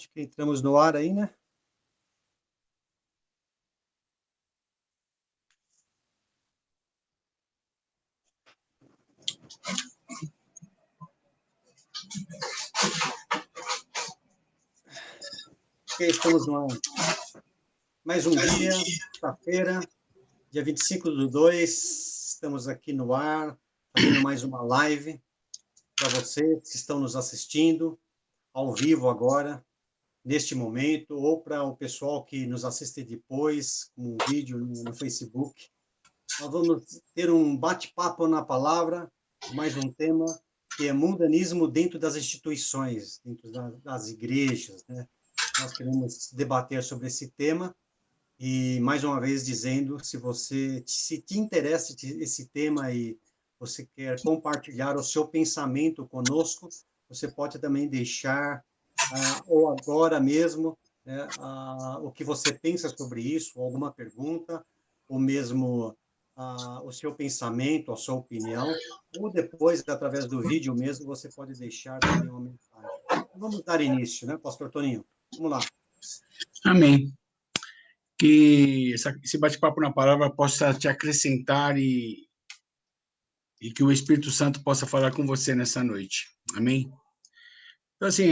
Acho que entramos no ar aí, né? Ok, estamos no ar. Mais um dia, quinta-feira, dia 25/2, estamos aqui no ar, fazendo mais uma live para vocês que estão nos assistindo ao vivo agora, neste momento, ou para o pessoal que nos assiste depois, com um vídeo no Facebook. Nós vamos ter um bate-papo na palavra, mais um tema, que é mundanismo dentro das instituições, dentro das igrejas, né? Nós queremos debater sobre esse tema e, mais uma vez, dizendo, se te interessa esse tema e você quer compartilhar o seu pensamento conosco, você pode também deixar, ou agora mesmo, né, o que você pensa sobre isso, alguma pergunta, ou mesmo o seu pensamento, a sua opinião, ou depois, através do vídeo mesmo, você pode deixar também uma mensagem. Vamos dar início, né, Pastor Toninho? Vamos lá. Amém. Que esse bate-papo na palavra possa te acrescentar e que o Espírito Santo possa falar com você nessa noite. Amém? Então, assim,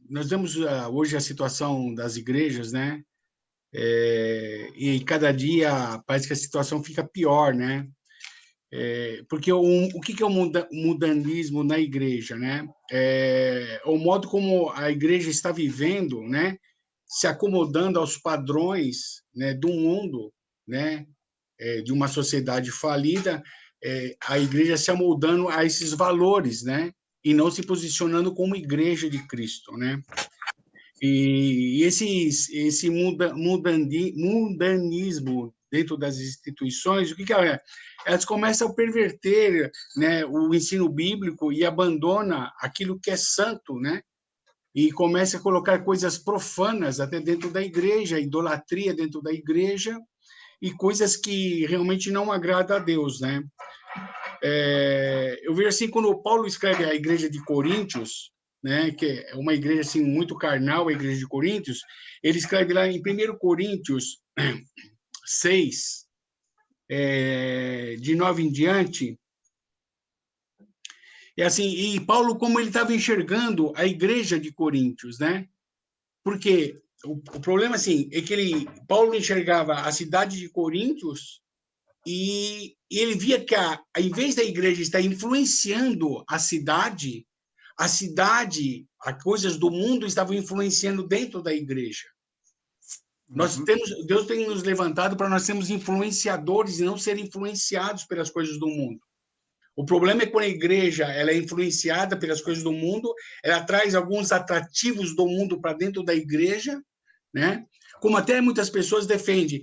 nós vemos hoje a situação das igrejas, né? E cada dia parece que a situação fica pior, né? Porque o que é o mundanismo na igreja, né? O modo como a igreja está vivendo, né? Se acomodando aos padrões, né, do mundo, né? De uma sociedade falida, a igreja se amoldando a esses valores, né? E não se posicionando como igreja de Cristo, né? E esse mundanismo dentro das instituições, o que é? Elas começam a perverter, né, o ensino bíblico e abandona aquilo que é santo, né? E começa a colocar coisas profanas até dentro da igreja, idolatria dentro da igreja, e coisas que realmente não agradam a Deus, né? Eu vejo assim, quando Paulo escreve a igreja de Coríntios, né, que é uma igreja assim muito carnal, a igreja de Coríntios, ele escreve lá em 1 Coríntios 6, de 9 em diante, assim, e Paulo, como ele estava enxergando a igreja de Coríntios, né? Porque o problema, assim, é que Paulo enxergava a cidade de Coríntios e ele via que, ao invés da igreja estar influenciando a cidade, as coisas do mundo estavam influenciando dentro da igreja. Deus tem nos levantado para nós sermos influenciadores e não ser influenciados pelas coisas do mundo. O problema é quando a igreja ela é influenciada pelas coisas do mundo, ela traz alguns atrativos do mundo para dentro da igreja, né? Como até muitas pessoas defendem,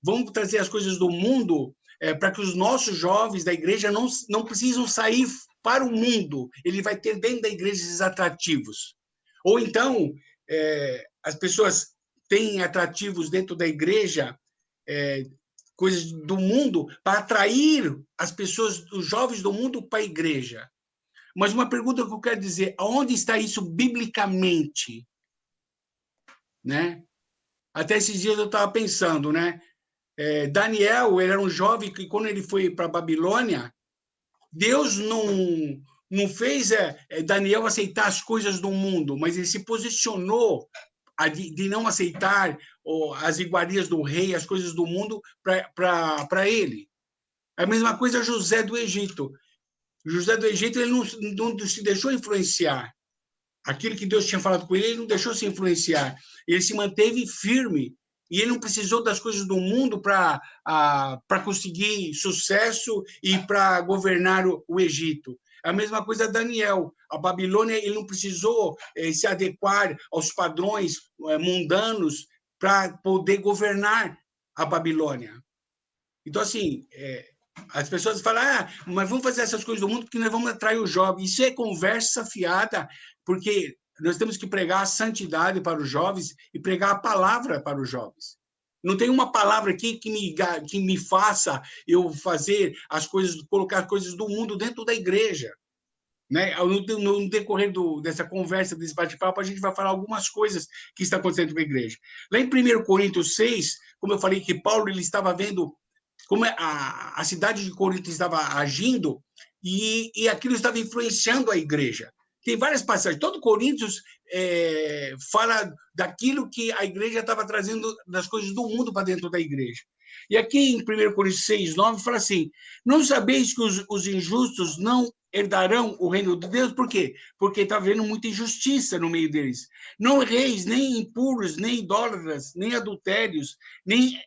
vamos trazer as coisas do mundo para que os nossos jovens da igreja não precisam sair para o mundo, ele vai ter dentro da igreja esses atrativos. Ou então, as pessoas têm atrativos dentro da igreja, coisas do mundo, para atrair as pessoas, os jovens do mundo para a igreja. Mas uma pergunta que eu quero dizer, aonde está isso biblicamente? Né? Até esses dias eu estava pensando, né? Daniel, ele era um jovem que, quando ele foi para a Babilônia, Deus não fez Daniel aceitar as coisas do mundo, mas ele se posicionou de não aceitar as iguarias do rei, as coisas do mundo, para ele. A mesma coisa José do Egito. José do Egito, ele não se deixou influenciar. Aquilo que Deus tinha falado com ele, ele não deixou se influenciar. Ele se manteve firme. E ele não precisou das coisas do mundo para conseguir sucesso e para governar o Egito. A mesma coisa Daniel. A Babilônia, ele não precisou se adequar aos padrões mundanos para poder governar a Babilônia. Então, assim, as pessoas falam, mas vamos fazer essas coisas do mundo porque nós vamos atrair o jovem. Isso é conversa fiada, porque nós temos que pregar a santidade para os jovens e pregar a palavra para os jovens. Não tem uma palavra aqui que me faça eu fazer as coisas, colocar coisas do mundo dentro da igreja. né? No decorrer dessa conversa, desse bate-papo, a gente vai falar algumas coisas que estão acontecendo com a igreja. Lá em 1 Coríntios 6, como eu falei que Paulo ele estava vendo como a cidade de Corinto estava agindo e aquilo estava influenciando a igreja. Tem várias passagens. Todo Coríntios fala daquilo que a igreja estava trazendo, das coisas do mundo para dentro da igreja. E aqui em 1 Coríntios 6, 9, fala assim, não sabeis que os injustos não herdarão o reino de Deus? Por quê? Porque está havendo muita injustiça no meio deles. Não reis, nem impuros, nem idólatras, nem adultérios, nem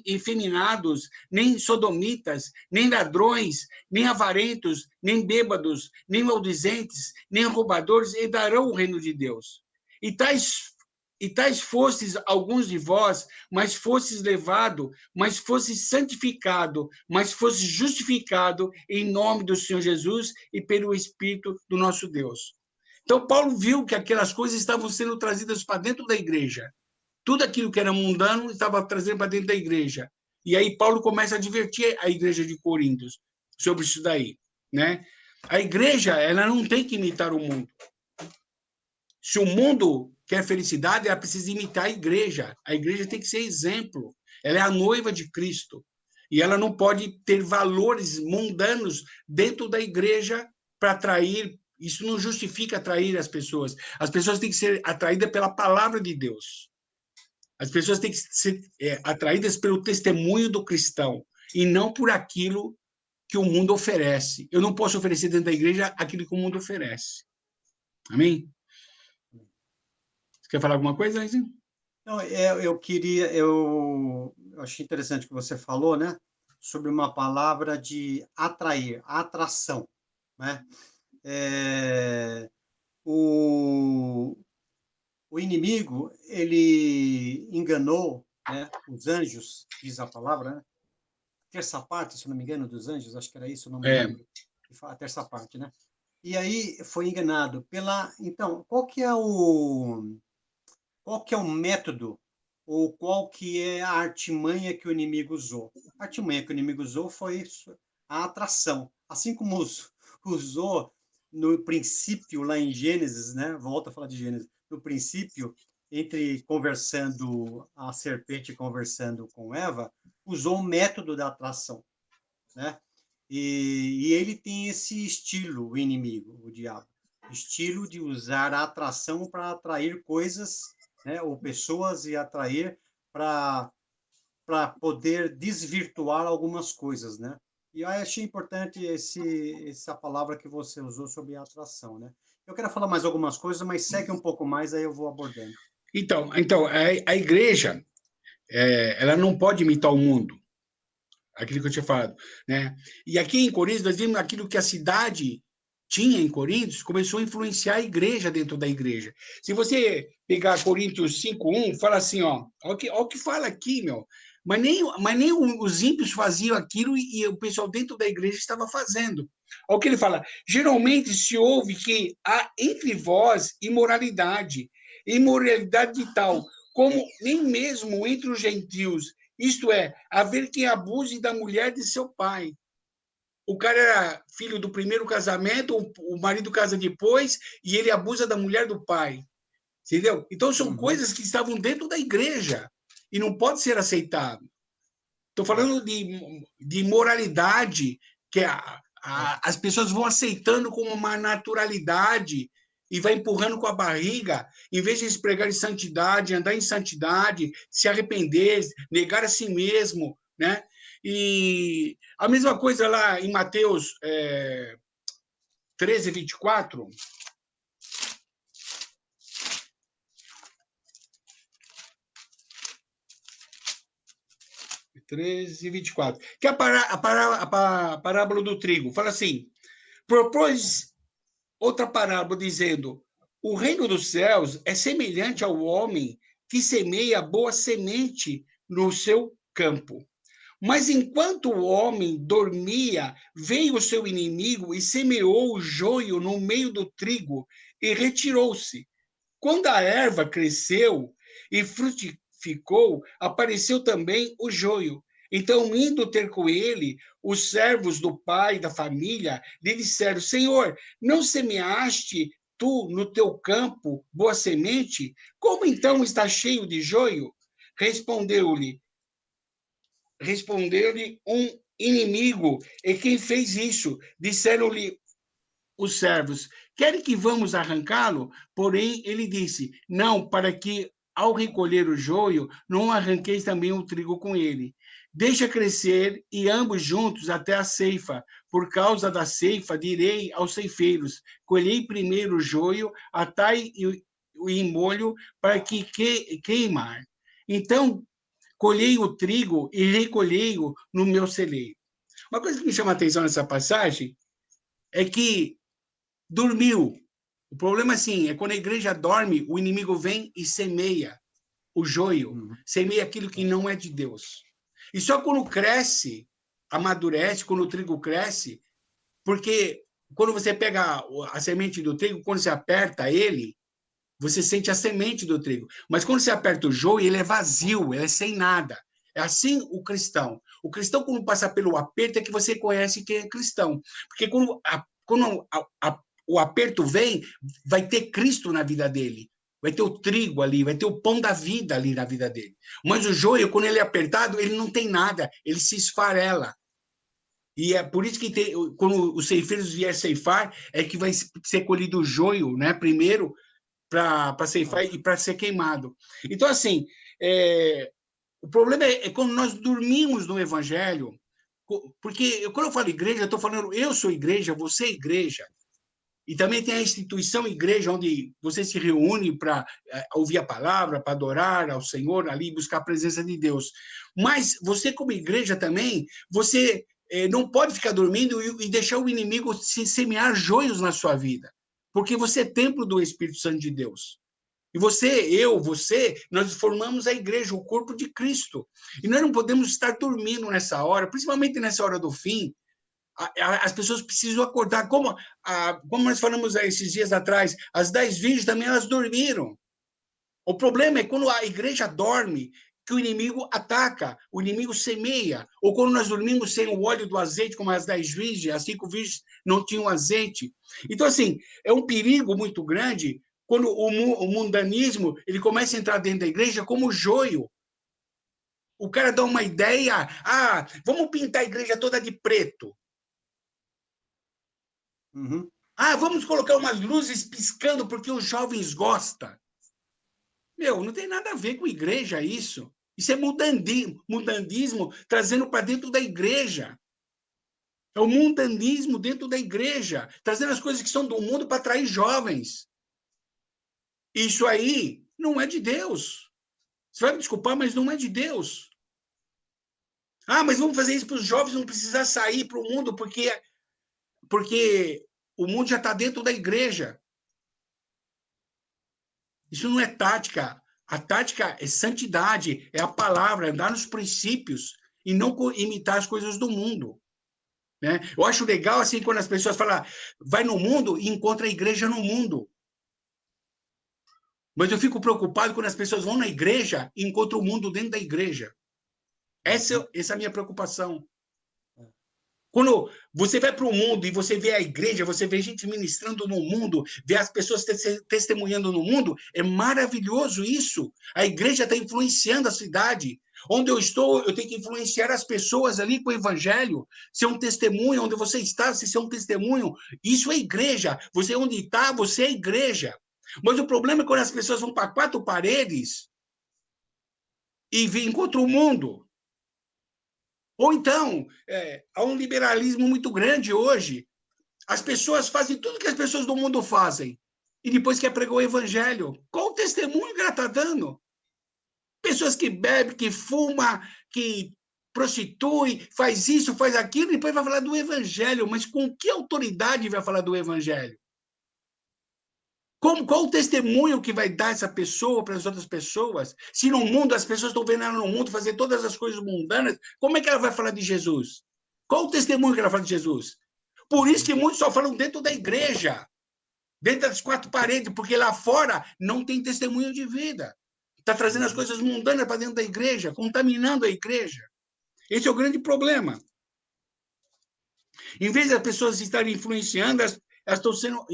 efeminados, nem sodomitas, nem ladrões, nem avarentos, nem bêbados, nem maldizentes, nem roubadores herdarão o reino de Deus. E tais fostes alguns de vós, mas fostes levado, mas fostes santificado, mas fostes justificado em nome do Senhor Jesus e pelo Espírito do nosso Deus. Então, Paulo viu que aquelas coisas estavam sendo trazidas para dentro da igreja. Tudo aquilo que era mundano estava trazendo para dentro da igreja. E aí Paulo começa a advertir a igreja de Coríntios sobre isso daí, né? A igreja, ela não tem que imitar o mundo. Se o mundo quer felicidade, ela precisa imitar a igreja. A igreja tem que ser exemplo. Ela é a noiva de Cristo. E ela não pode ter valores mundanos dentro da igreja para atrair. Isso não justifica atrair as pessoas. As pessoas têm que ser atraídas pela palavra de Deus. As pessoas têm que ser atraídas pelo testemunho do cristão e não por aquilo que o mundo oferece. Eu não posso oferecer dentro da igreja aquilo que o mundo oferece. Amém? Você quer falar alguma coisa, Aizinho? Não, eu achei interessante o que você falou, né? Sobre uma palavra de atrair, atração, né? O inimigo, ele enganou, né, os anjos, diz a palavra, né? Terça parte, se não me engano, dos anjos, acho que era isso, não me lembro. A terça parte, né? E aí foi enganado pela... Então, qual que é o método ou qual que é a artimanha que o inimigo usou? A artimanha que o inimigo usou foi a atração. Assim como usou no princípio, lá em Gênesis, né? Volto a falar de Gênesis. No princípio, a serpente conversando com Eva, usou o método da atração, né? E ele tem esse estilo, o inimigo, o diabo. Estilo de usar a atração para atrair coisas, né, ou pessoas e atrair para poder desvirtuar algumas coisas, né? E eu achei importante essa palavra que você usou sobre a atração, né? Eu quero falar mais algumas coisas, mas segue um pouco mais, aí eu vou abordando. Então a igreja, ela não pode imitar o mundo, aquilo que eu tinha falado, né? E aqui em Coríntios, nós vimos aquilo que a cidade tinha em Coríntios, começou a influenciar a igreja dentro da igreja. Se você pegar Coríntios 5:1, fala assim, ó o que fala aqui, meu. Mas nem os ímpios faziam aquilo e o pessoal dentro da igreja estava fazendo. Olha o que ele fala. Geralmente se ouve que há entre vós imoralidade de tal, como nem mesmo entre os gentios, isto é, haver quem abuse da mulher de seu pai. O cara era filho do primeiro casamento, o marido casa depois, e ele abusa da mulher do pai. Entendeu? Então, são coisas que estavam dentro da igreja e não pode ser aceitado. Estou falando de moralidade, que as pessoas vão aceitando como uma naturalidade e vai empurrando com a barriga, em vez de eles pregarem santidade, andar em santidade, se arrepender, negar a si mesmo, né? E a mesma coisa lá em Mateus 13, 24. 13, 24. Que é a parábola do trigo. Fala assim: propôs outra parábola dizendo: o reino dos céus é semelhante ao homem que semeia boa semente no seu campo. Mas enquanto o homem dormia, veio o seu inimigo e semeou o joio no meio do trigo e retirou-se. Quando a erva cresceu e frutificou, apareceu também o joio. Então, indo ter com ele, os servos do pai da família lhe disseram: Senhor, não semeaste tu no teu campo boa semente? Como então está cheio de joio? Respondeu-lhe um inimigo. E quem fez isso? Disseram-lhe os servos: querem que vamos arrancá-lo? Porém, ele disse: não, para que ao recolher o joio, não arranqueis também o trigo com ele. Deixa crescer e ambos juntos até a ceifa. Por causa da ceifa, direi aos ceifeiros: colhei primeiro o joio, atai o em molho para que queimar. Então, colhei o trigo e recolhei-o no meu celeiro. Uma coisa que me chama a atenção nessa passagem é que dormiu. O problema, assim, é quando a igreja dorme, o inimigo vem e semeia o joio, semeia aquilo que não é de Deus. E só quando cresce, amadurece, quando o trigo cresce, porque quando você pega a semente do trigo, quando você aperta ele, você sente a semente do trigo. Mas quando você aperta o joio, ele é vazio, ele é sem nada. É assim o cristão. O cristão, quando passa pelo aperto, é que você conhece quem é cristão. Porque quando o aperto vem, vai ter Cristo na vida dele. Vai ter o trigo ali, vai ter o pão da vida ali na vida dele. Mas o joio, quando ele é apertado, ele não tem nada, ele se esfarela. E é por isso que quando os ceifeiros vierem ceifar, é que vai ser colhido o joio, né? Primeiro, para ceifar e para ser queimado. Então, assim, o problema é quando nós dormimos no evangelho, porque quando eu falo igreja, eu estou falando, eu sou igreja, você é igreja. E também tem a instituição igreja, onde você se reúne para ouvir a palavra, para adorar ao Senhor, ali buscar a presença de Deus. Mas você, como igreja também, você não pode ficar dormindo e deixar o inimigo semear joios na sua vida, porque você é templo do Espírito Santo de Deus. E você, nós formamos a igreja, o corpo de Cristo. E nós não podemos estar dormindo nessa hora, principalmente nessa hora do fim. As pessoas precisam acordar. Como nós falamos esses dias atrás, as 10 virgens também elas dormiram. O problema é quando a igreja dorme, que o inimigo ataca, o inimigo semeia. Ou quando nós dormimos sem o óleo do azeite, como as 10 virgens, as 5 virgens não tinham azeite. Então, assim, é um perigo muito grande quando o mundanismo ele começa a entrar dentro da igreja como joio. O cara dá uma ideia, vamos pintar a igreja toda de preto. Uhum. Vamos colocar umas luzes piscando porque os jovens gostam. Meu, não tem nada a ver com igreja isso. Isso é mundandismo trazendo para dentro da igreja. É o mundanismo dentro da igreja, trazendo as coisas que são do mundo para atrair jovens. Isso aí não é de Deus. Você vai me desculpar, mas não é de Deus. Mas vamos fazer isso para os jovens não precisar sair para o mundo, porque o mundo já está dentro da igreja. Isso não é tática. A tática é santidade, é a palavra, é andar nos princípios e não imitar as coisas do mundo. Né? Eu acho legal assim quando as pessoas falam, vai no mundo e encontra a igreja no mundo. Mas eu fico preocupado quando as pessoas vão na igreja e encontram o mundo dentro da igreja. Essa é a minha preocupação. Quando você vai para o mundo e você vê a igreja, você vê gente ministrando no mundo, vê as pessoas testemunhando no mundo, é maravilhoso isso. A igreja está influenciando a cidade. Onde eu estou, eu tenho que influenciar as pessoas ali com o evangelho, ser um testemunho. Onde você está, você ser um testemunho. Isso é igreja. Você onde está, você é igreja. Mas o problema é quando as pessoas vão para 4 paredes e encontram o mundo. Ou então, há um liberalismo muito grande hoje. As pessoas fazem tudo que as pessoas do mundo fazem. E depois quer pregar o evangelho. Qual o testemunho que ela está dando? Pessoas que bebem, que fumam, que prostituem, faz isso, faz aquilo, e depois vai falar do evangelho. Mas com que autoridade vai falar do evangelho? Qual o testemunho que vai dar essa pessoa para as outras pessoas? Se no mundo as pessoas estão vendo ela no mundo fazer todas as coisas mundanas, como é que ela vai falar de Jesus? Qual o testemunho que ela fala de Jesus? Por isso que muitos só falam dentro da igreja, dentro das 4 paredes, porque lá fora não tem testemunho de vida. Está trazendo as coisas mundanas para dentro da igreja, contaminando a igreja. Esse é o grande problema. Em vez das pessoas estarem influenciando, elas estão sendo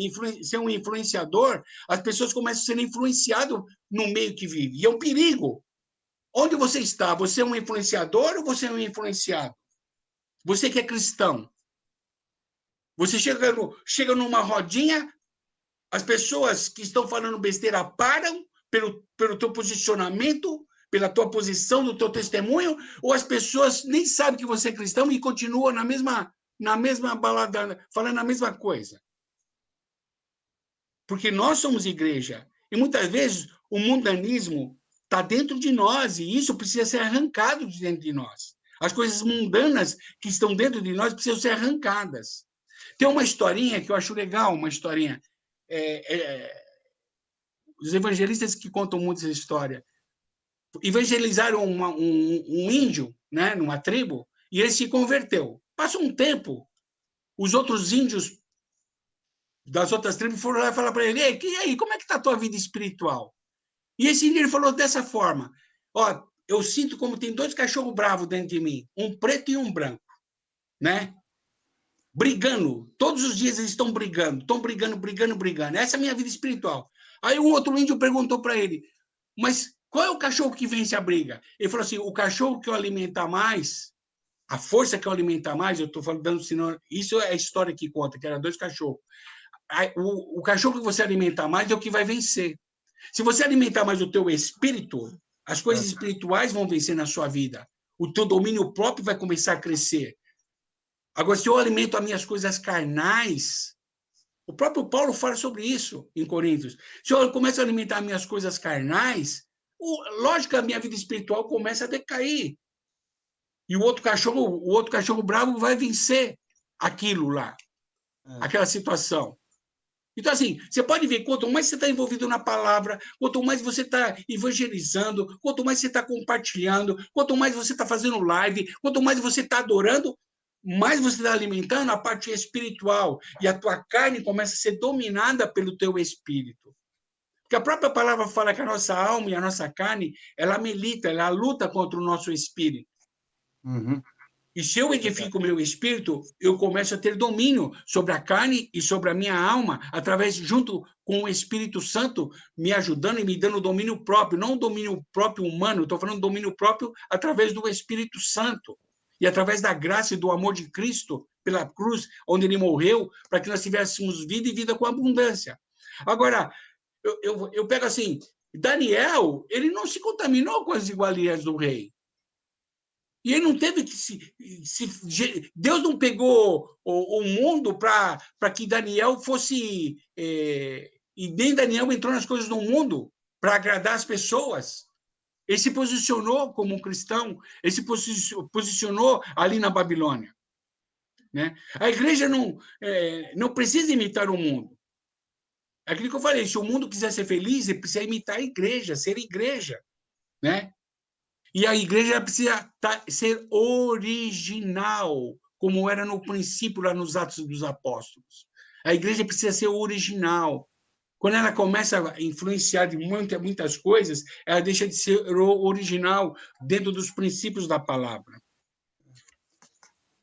um influenciador, as pessoas começam a ser influenciadas no meio que vive. E é um perigo. Onde você está? Você é um influenciador ou você é um influenciado? Você que é cristão. Você chega numa rodinha, as pessoas que estão falando besteira param pelo teu posicionamento, pela tua posição, do teu testemunho, ou as pessoas nem sabem que você é cristão e continuam na mesma balada, falando a mesma coisa. Porque nós somos igreja. E muitas vezes o mundanismo está dentro de nós, e isso precisa ser arrancado de dentro de nós. As coisas mundanas que estão dentro de nós precisam ser arrancadas. Tem uma historinha que eu acho legal, uma historinha. Os evangelistas que contam muito essa história evangelizaram um índio, né, numa tribo, e ele se converteu. Passou um tempo, os outros índios das outras tribos foram lá falar para ele: Ei, e aí, como é que está a tua vida espiritual? E esse índio falou dessa forma: ó, eu sinto como tem dois cachorros bravos dentro de mim, um preto e um branco, né? Brigando. Todos os dias eles estão brigando, brigando. Essa é a minha vida espiritual. Aí o outro índio perguntou para ele: mas qual é o cachorro que vence a briga? Ele falou assim: o cachorro que eu alimentar mais, a força que eu alimentar mais, eu estou dando sinal. Isso é a história que conta, que era dois cachorros. O cachorro que você alimentar mais é o que vai vencer. Se você alimentar mais o teu espírito, as coisas espirituais vão vencer na sua vida. O teu domínio próprio vai começar a crescer. Agora, se eu alimento as minhas coisas carnais, o próprio Paulo fala sobre isso em Coríntios. Se eu começo a alimentar as minhas coisas carnais, lógico que a minha vida espiritual começa a decair. E o outro cachorro bravo vai vencer aquilo lá, aquela situação. Então, assim, você pode ver, quanto mais você está envolvido na palavra, quanto mais você está evangelizando, quanto mais você está compartilhando, quanto mais você está fazendo live, quanto mais você está adorando, mais você está alimentando a parte espiritual. E a tua carne começa a ser dominada pelo teu espírito. Porque a própria palavra fala que a nossa alma e a nossa carne, ela milita, ela luta contra o nosso espírito. Uhum. E se eu edifico o meu espírito, eu começo a ter domínio sobre a carne e sobre a minha alma, através, junto com o Espírito Santo, me ajudando e me dando domínio próprio, não domínio próprio humano, estou falando domínio próprio através do Espírito Santo. E através da graça e do amor de Cristo pela cruz, onde ele morreu, para que nós tivéssemos vida e vida com abundância. Agora, eu pego assim, Daniel, ele não se contaminou com as iguarias do rei. E ele não teve que Deus não pegou o mundo para que Daniel fosse. E nem Daniel entrou nas coisas do mundo para agradar as pessoas. Ele se posicionou como um cristão, ele se posicionou ali na Babilônia. Né? A igreja não precisa imitar o mundo. É aquilo que eu falei: se o mundo quiser ser feliz, ele precisa imitar a igreja, ser igreja. Né? E a igreja precisa ser original, como era no princípio, lá nos Atos dos Apóstolos. A igreja precisa ser original. Quando ela começa a influenciar de muitas coisas, ela deixa de ser original dentro dos princípios da palavra.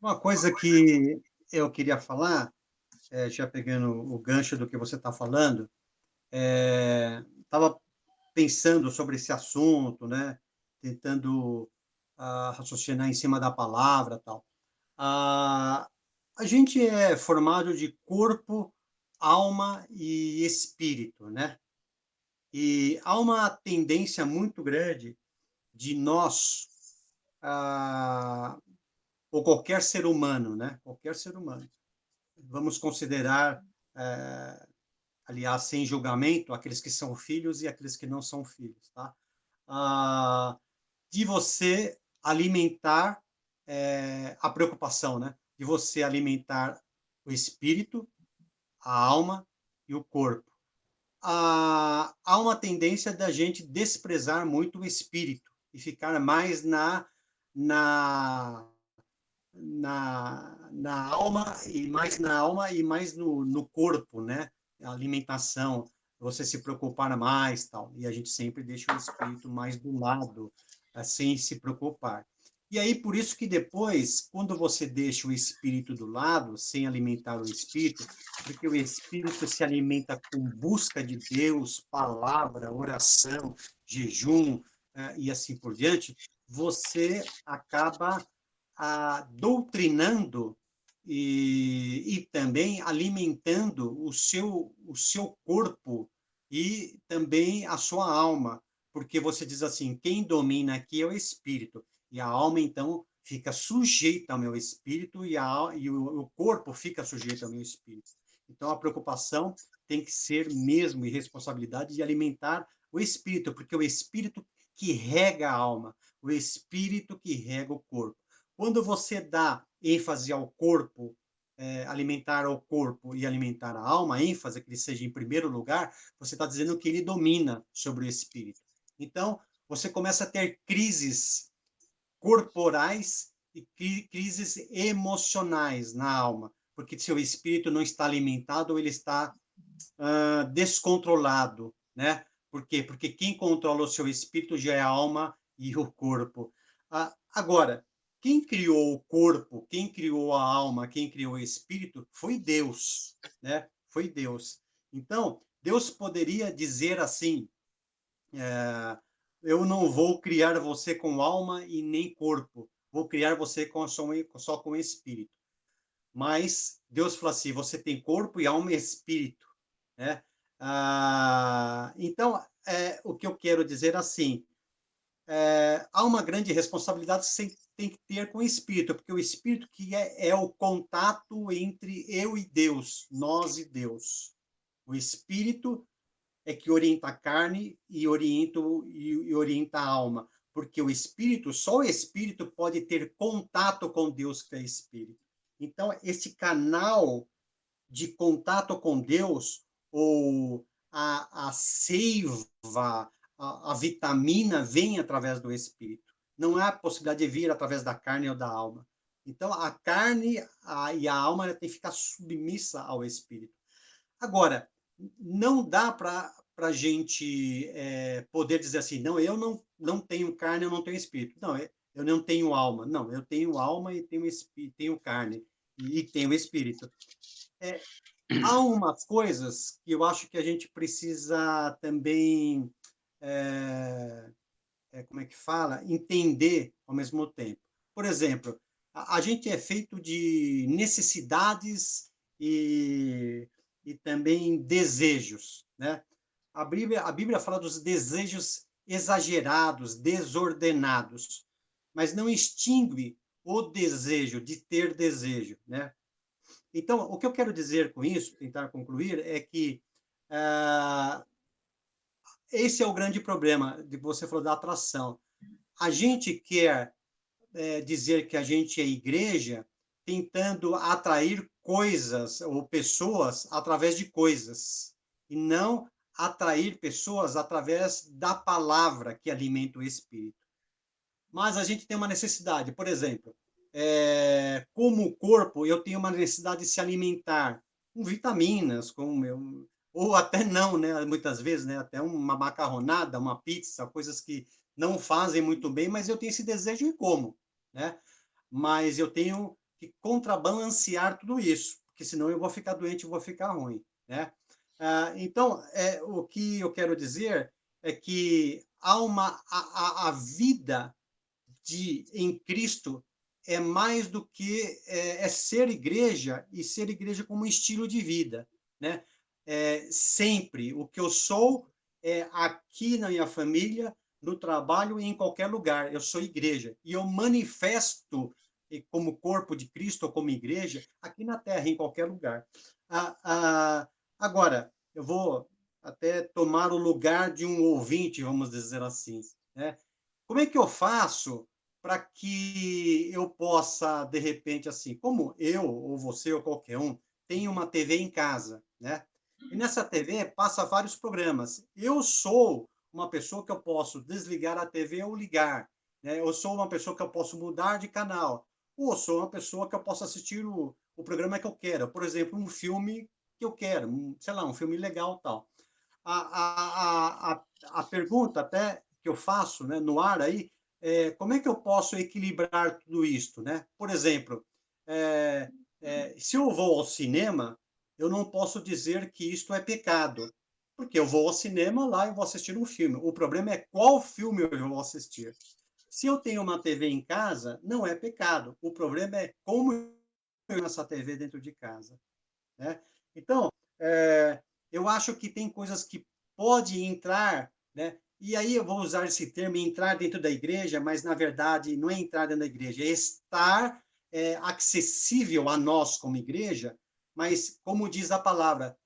Uma coisa que eu queria falar, já pegando o gancho do que você está falando, estava pensando sobre esse assunto, né? Tentando raciocinar em cima da palavra, tal. A gente é formado de corpo, alma e espírito, né? E há uma tendência muito grande de nós, ou qualquer ser humano, né? Qualquer ser humano. Vamos considerar, aliás, sem julgamento, aqueles que são filhos e aqueles que não são filhos, tá? De você alimentar a preocupação, né? De você alimentar o espírito, a alma e o corpo. Há uma tendência da gente desprezar muito o espírito e ficar mais na alma e mais no corpo, né? A alimentação, você se preocupar mais, tal. E a gente sempre deixa o espírito mais do lado, sem se preocupar. E aí, por isso que depois, quando você deixa o espírito do lado, sem alimentar o espírito, porque o espírito se alimenta com busca de Deus, palavra, oração, jejum, e assim por diante, você acaba doutrinando e também alimentando o seu corpo e também a sua alma, porque você diz assim, quem domina aqui é o espírito, e a alma, então, fica sujeita ao meu espírito e o corpo fica sujeito ao meu espírito. Então, a preocupação tem que ser mesmo e responsabilidade de alimentar o espírito, porque o espírito que rega a alma, o espírito que rega o corpo. Quando você dá ênfase ao corpo, alimentar ao corpo e alimentar a alma, ênfase que ele seja em primeiro lugar, você está dizendo que ele domina sobre o espírito. Então, você começa a ter crises corporais e crises emocionais na alma, porque seu espírito não está alimentado ou ele está descontrolado, né? Por quê? Porque quem controla o seu espírito já é a alma e o corpo. Agora, quem criou o corpo, quem criou a alma, quem criou o espírito, foi Deus, né? Foi Deus. Então, Deus poderia dizer assim, eu não vou criar você com alma e nem corpo, vou criar você só com espírito. Mas Deus falou assim, você tem corpo e alma e espírito, né? Então, o que eu quero dizer assim, há uma grande responsabilidade que você tem que ter com o espírito, porque o espírito que é o contato entre eu e Deus, nós e Deus. O espírito é que orienta a carne e orienta a alma, porque o espírito, só o espírito pode ter contato com Deus que é espírito. Então, esse canal de contato com Deus, ou a seiva, a vitamina vem através do espírito. Não há possibilidade de vir através da carne ou da alma. Então, a carne e a alma tem que ficar submissa ao espírito. Agora, não dá para a gente poder dizer assim, não, eu não tenho carne, eu não tenho espírito. Não, eu não tenho alma. Não, eu tenho alma e tenho, espírito, tenho carne e tenho espírito. Há umas coisas que eu acho que a gente precisa também, como é que fala? Entender ao mesmo tempo. Por exemplo, a gente é feito de necessidades e também desejos, né? A Bíblia fala dos desejos exagerados, desordenados, mas não extingue o desejo de ter desejo, né? Então, o que eu quero dizer com isso, tentar concluir, é que esse é o grande problema de você falou da atração. A gente quer dizer que a gente é igreja tentando atrair coisas ou pessoas através de coisas, e não atrair pessoas através da palavra que alimenta o espírito. Mas a gente tem uma necessidade, por exemplo, como corpo, eu tenho uma necessidade de se alimentar com vitaminas, ou até não, né? Muitas vezes, né? Até uma macarronada, uma pizza, coisas que não fazem muito bem, mas eu tenho esse desejo e como, né? Mas eu tenho que contrabalancear tudo isso, porque senão eu vou ficar doente, eu vou ficar ruim, né? Então, o que eu quero dizer é que há a vida em Cristo é mais do que ser igreja e ser igreja como estilo de vida, né? Sempre o que eu sou é aqui na minha família, no trabalho e em qualquer lugar. Eu sou igreja e eu manifesto como corpo de Cristo ou como igreja aqui na Terra, em qualquer lugar. Agora, eu vou até tomar o lugar de um ouvinte, vamos dizer assim, né? Como é que eu faço para que eu possa, de repente, assim, como eu, ou você, ou qualquer um, tem uma TV em casa, né? E nessa TV passa vários programas. Eu sou uma pessoa que eu posso desligar a TV ou ligar, né? Eu sou uma pessoa que eu posso mudar de canal. Ou sou uma pessoa que eu posso assistir o programa que eu quero. Por exemplo, um filme que eu quero, sei lá, um filme legal tal. A pergunta até que eu faço, né, no ar aí como é que eu posso equilibrar tudo isso, né? Por exemplo, se eu vou ao cinema, eu não posso dizer que isto é pecado, porque eu vou ao cinema lá e vou assistir um filme. O problema é qual filme eu vou assistir. Se eu tenho uma TV em casa, não é pecado. O problema é como eu tenho essa TV dentro de casa, né? Então, eu acho que tem coisas que pode entrar, né? E aí eu vou usar esse termo, entrar dentro da igreja, mas na verdade não é entrar dentro da igreja, é estar acessível a nós como igreja, mas como diz a palavra,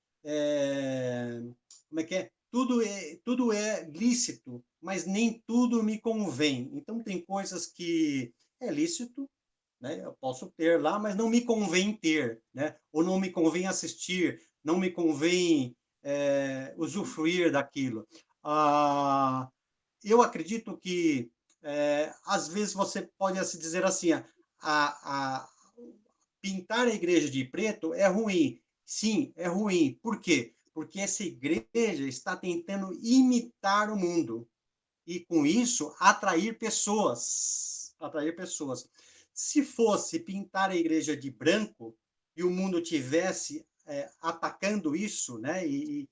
como é que é? Tudo é lícito, mas nem tudo me convém. Então tem coisas que é lícito, né? Eu posso ter lá, mas não me convém ter, né? Ou não me convém assistir, não me convém usufruir daquilo. Eu acredito que às vezes você pode se dizer assim, a pintar a igreja de preto é ruim. Sim, é ruim. Por quê? Porque essa igreja está tentando imitar o mundo e, com isso, atrair pessoas. Atrair pessoas. Se fosse pintar a igreja de branco e o mundo tivesse atacando isso, né, e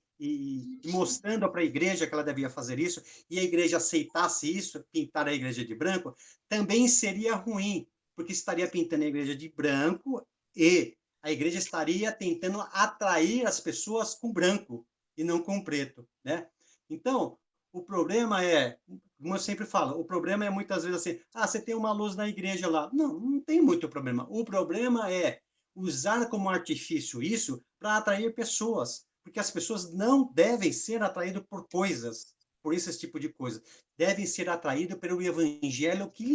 mostrando para a igreja que ela devia fazer isso, e a igreja aceitasse isso, pintar a igreja de branco, também seria ruim, porque estaria pintando a igreja de branco e a igreja estaria tentando atrair as pessoas com branco e não com preto, né? Então, o problema é, como eu sempre falo, o problema é muitas vezes assim, você tem uma luz na igreja lá. Não, não tem muito problema. O problema é usar como artifício isso para atrair pessoas, porque as pessoas não devem ser atraídas por coisas, por esse tipo de coisa. Devem ser atraídas pelo evangelho que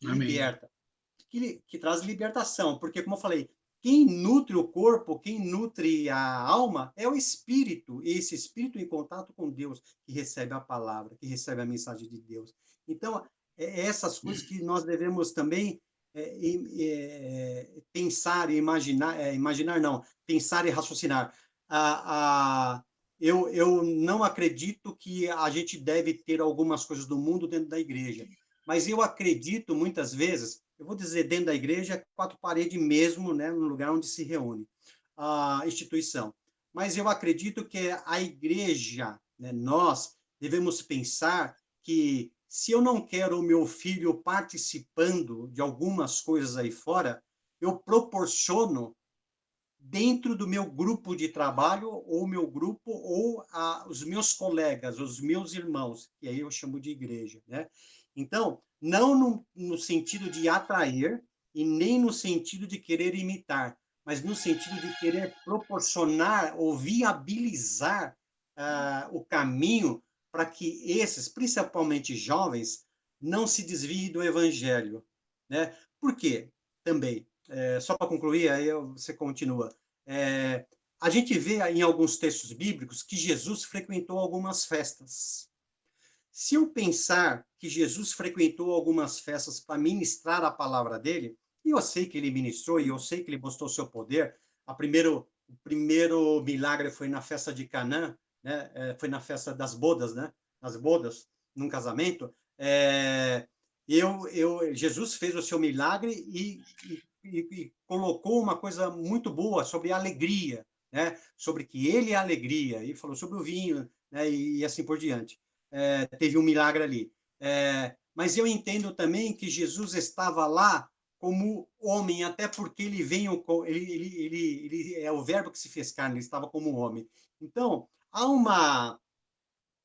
Amém. liberta, que traz libertação, porque, como eu falei, quem nutre o corpo, quem nutre a alma é o espírito, e esse espírito em contato com Deus, que recebe a palavra, que recebe a mensagem de Deus. Então, essas coisas que nós devemos também pensar e imaginar, imaginar não, pensar e raciocinar. Eu não acredito que a gente deve ter algumas coisas do mundo dentro da igreja, mas eu acredito, muitas vezes, eu vou dizer dentro da igreja, quatro paredes mesmo, né, no lugar onde se reúne a instituição. Mas eu acredito que a igreja, né, nós devemos pensar que se eu não quero o meu filho participando de algumas coisas aí fora, eu proporciono dentro do meu grupo de trabalho, ou meu grupo, ou os meus colegas, os meus irmãos, que aí eu chamo de igreja, né? Então, não no sentido de atrair e nem no sentido de querer imitar, mas no sentido de querer proporcionar ou viabilizar o caminho para que esses, principalmente jovens, não se desviem do evangelho, né? Por quê? Também, só para concluir, aí você continua. É, a gente vê em alguns textos bíblicos que Jesus frequentou algumas festas. Se eu pensar que Jesus frequentou algumas festas para ministrar a palavra dele, e eu sei que ele ministrou, e eu sei que ele mostrou seu poder, o primeiro milagre foi na festa de Canaã, né? Foi na festa das bodas, né? Nas bodas, num casamento. Jesus fez o seu milagre e colocou uma coisa muito boa sobre a alegria, né? Sobre que ele é a alegria, e falou sobre o vinho, né? E assim por diante. Teve um milagre ali. Mas eu entendo também que Jesus estava lá como homem, até porque ele veio, ele é o verbo que se fez carne, ele estava como homem. Então,